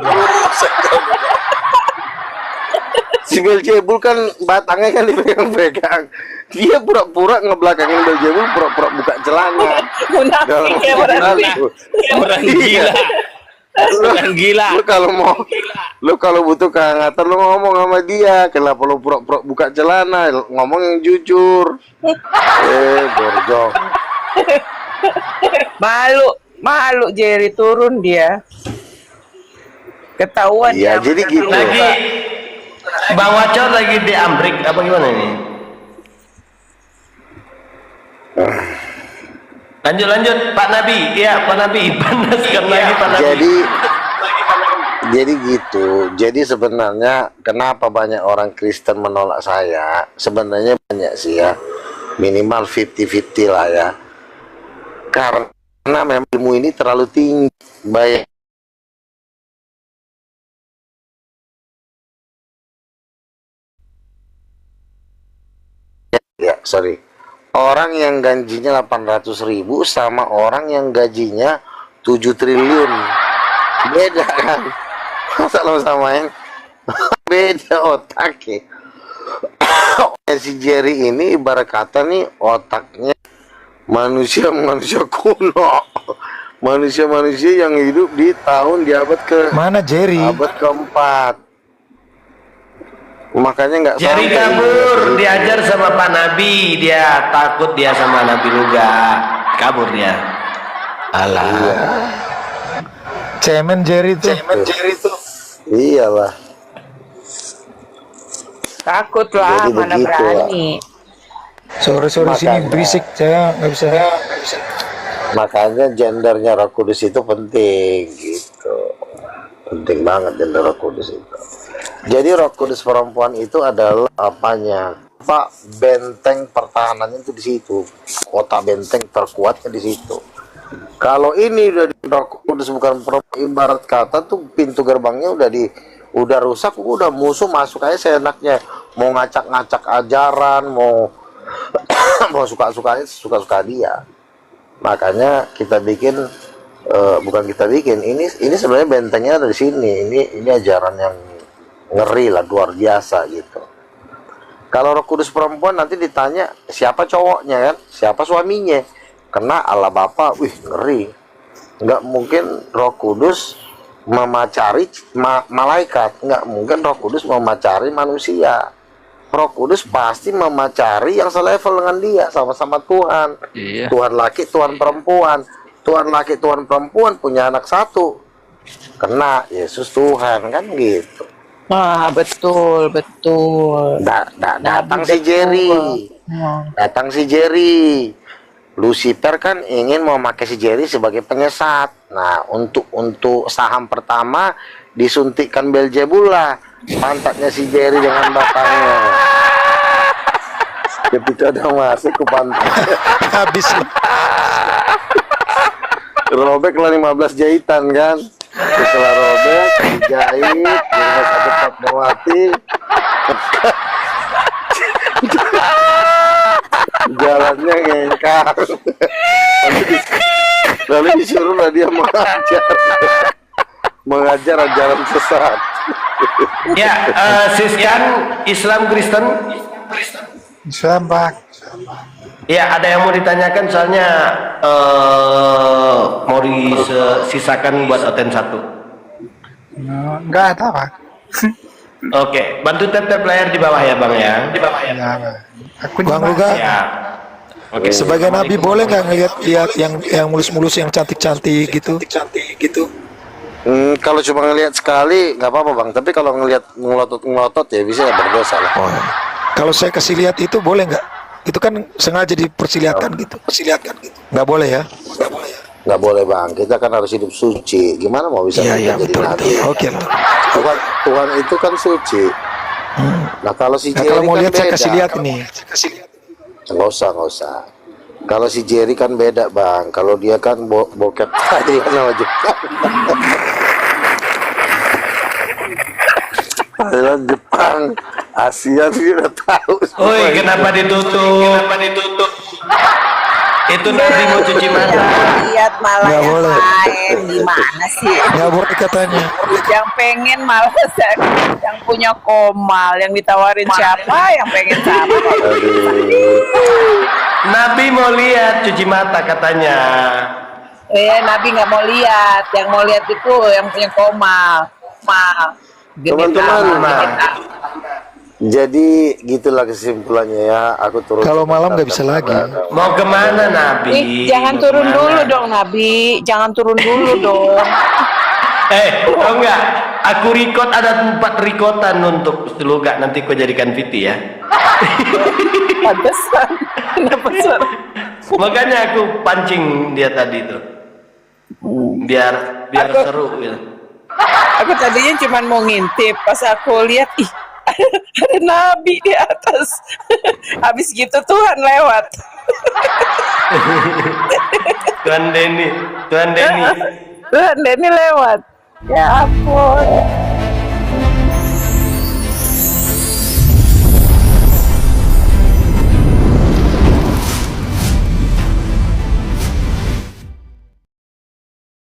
Si Beelzebul kan batangnya kan dipegang-pegang. Dia pura-pura ngebelakangin Beelzebul, pura-pura buka celana. Munafik ya berarti. Orang gila. Orang gila. Lu kalau butuh kehangatan lu ngomong sama dia. Kenapa lu pura-pura buka celana? Ngomong yang jujur. Borjong. Malu Jerry, turun dia. Ketahuan Iya, jadi gitu. Lagi Bang Wacor lagi di Amrik apa gimana ini? Lanjut Pak Nabi. Iya, Pak Nabi panaskan lagi Pak Nabi. Jadi gitu. Jadi sebenarnya kenapa banyak orang Kristen menolak saya? Sebenarnya banyak sih ya. Minimal 50-50 lah ya. Karena memang ilmu ini terlalu tinggi. Baik. Ya, sorry. Orang yang gajinya 800.000 sama orang yang gajinya 7 triliun. Beda kan? Masa lo samain? Beda otaknya. Si Jerry ini ibarat kata nih otaknya manusia kuno. Manusia-manusia yang hidup di abad ke Mana Jerry? Abad keempat. Makanya nggak Jerry kabur, diajar sama Pak Nabi, dia takut dia sama Nabi Luga, kabur dia. Alah. Cemen Jerry tuh. Iyalah. Takut lah, Jadi mana begitu, berani. Sore sini Makanya. berisik, saya nggak bisa. Makanya gendernya Roh Kudus itu penting gitu. Penting banget gender Roh Kudus itu. Jadi Roh Kudus perempuan itu adalah apanya? Pak, benteng pertahanannya itu di situ. Kota benteng terkuatnya di situ. Kalau ini udah di Roh Kudus bukan perempuan, ibarat kata tuh pintu gerbangnya udah rusak, udah musuh masuk aja seenaknya. Mau ngacak-ngacak ajaran, mau suka-suka dia. Makanya kita bikin bukan kita bikin, ini sebenarnya bentengnya dari sini. Ini ajaran yang ngeri lah, luar biasa gitu. Kalau Roh Kudus perempuan nanti ditanya siapa cowoknya kan, siapa suaminya, kena Allah Bapa, wih ngeri. Nggak mungkin Roh Kudus memacari malaikat, nggak mungkin Roh Kudus memacari manusia. Roh Kudus pasti memacari yang selevel dengan dia, sama-sama Tuhan. Iya. Tuhan laki, Tuhan perempuan. Tuhan laki, Tuhan perempuan punya anak satu. Kena Yesus Tuhan kan gitu. Wah, betul. Datang si Jerry. Datang si Jerry. Lucifer kan ingin memakai si Jerry sebagai penyesat. Nah, untuk saham pertama disuntikkan Belzebula, pantatnya si Jerry dengan bapaknya. Ketika udah masuk ke pantat, habis. Robek lah 15 jahitan kan. Setelah robek, dijahit, di rumah sakit Fatmawati. Jalannya ngengkar. Lalu disuruh lah dia mengajar ajaran sesat. Ya, Siskan Islam Kristen. Islam Pak. Ya, ada yang mau ditanyakan soalnya mau disisakan buat oten satu. Enggak ada Pak. Oke, bantu tap layar di bawah ya Bang ya. Di bawah ya. Aku Bang Luga. Ya. Oke. Sebagai nabi boleh nggak ngeliat yang mulus-mulus yang cantik-cantik gitu? Kalau cuma ngelihat sekali nggak apa-apa Bang, tapi kalau ngelihat ngelotot ya bisa ya berdosa lah. Kalau saya kasih lihat itu boleh nggak? Itu kan sengaja dipersilakan gitu. Nggak boleh ya? Nggak boleh Bang, kita kan harus hidup suci. Gimana mau bisa Iya, jadi nabi? Oke. Tuhan itu kan suci. Nah kalau si Jerry kalau mau kan lihat saya beda. kasih lihat nih. Nggak usah. Kalau si Jerry kan beda Bang. Kalau dia kan bokep tadi kan sama Jepang. Thailand, Jepang, Asia sih udah tahu. Oi, kenapa ditutup? Itu Nabi mau cuci mata. Lihat malah Nggak yang boleh. lain gimana sih? Nggak boleh katanya. Yang pengen malah yang punya Komal, yang ditawarin siapa yang pengen sama? Nabi mau lihat cuci mata katanya. Nabi nggak mau lihat, yang mau lihat itu yang punya Komal. Teman-teman, jadi gitulah kesimpulannya ya. Aku turun. Kalau malam nggak bisa lagi. Mau kemana Nabi? Jangan turun dulu dong Nabi, jangan turun dulu dong. Oh enggak, aku record ada 4 rekotan untuk seluga, nanti kau jadikan VT ya. Pantesan. Kenapa suara? Makanya aku pancing dia tadi tuh. Biar seru gitu. Aku tadinya cuma mau ngintip, pas aku lihat, ih, ada nabi di atas. Habis gitu Tuhan lewat. Tuhan Denny Tuhan Denny lewat. Ya ampun.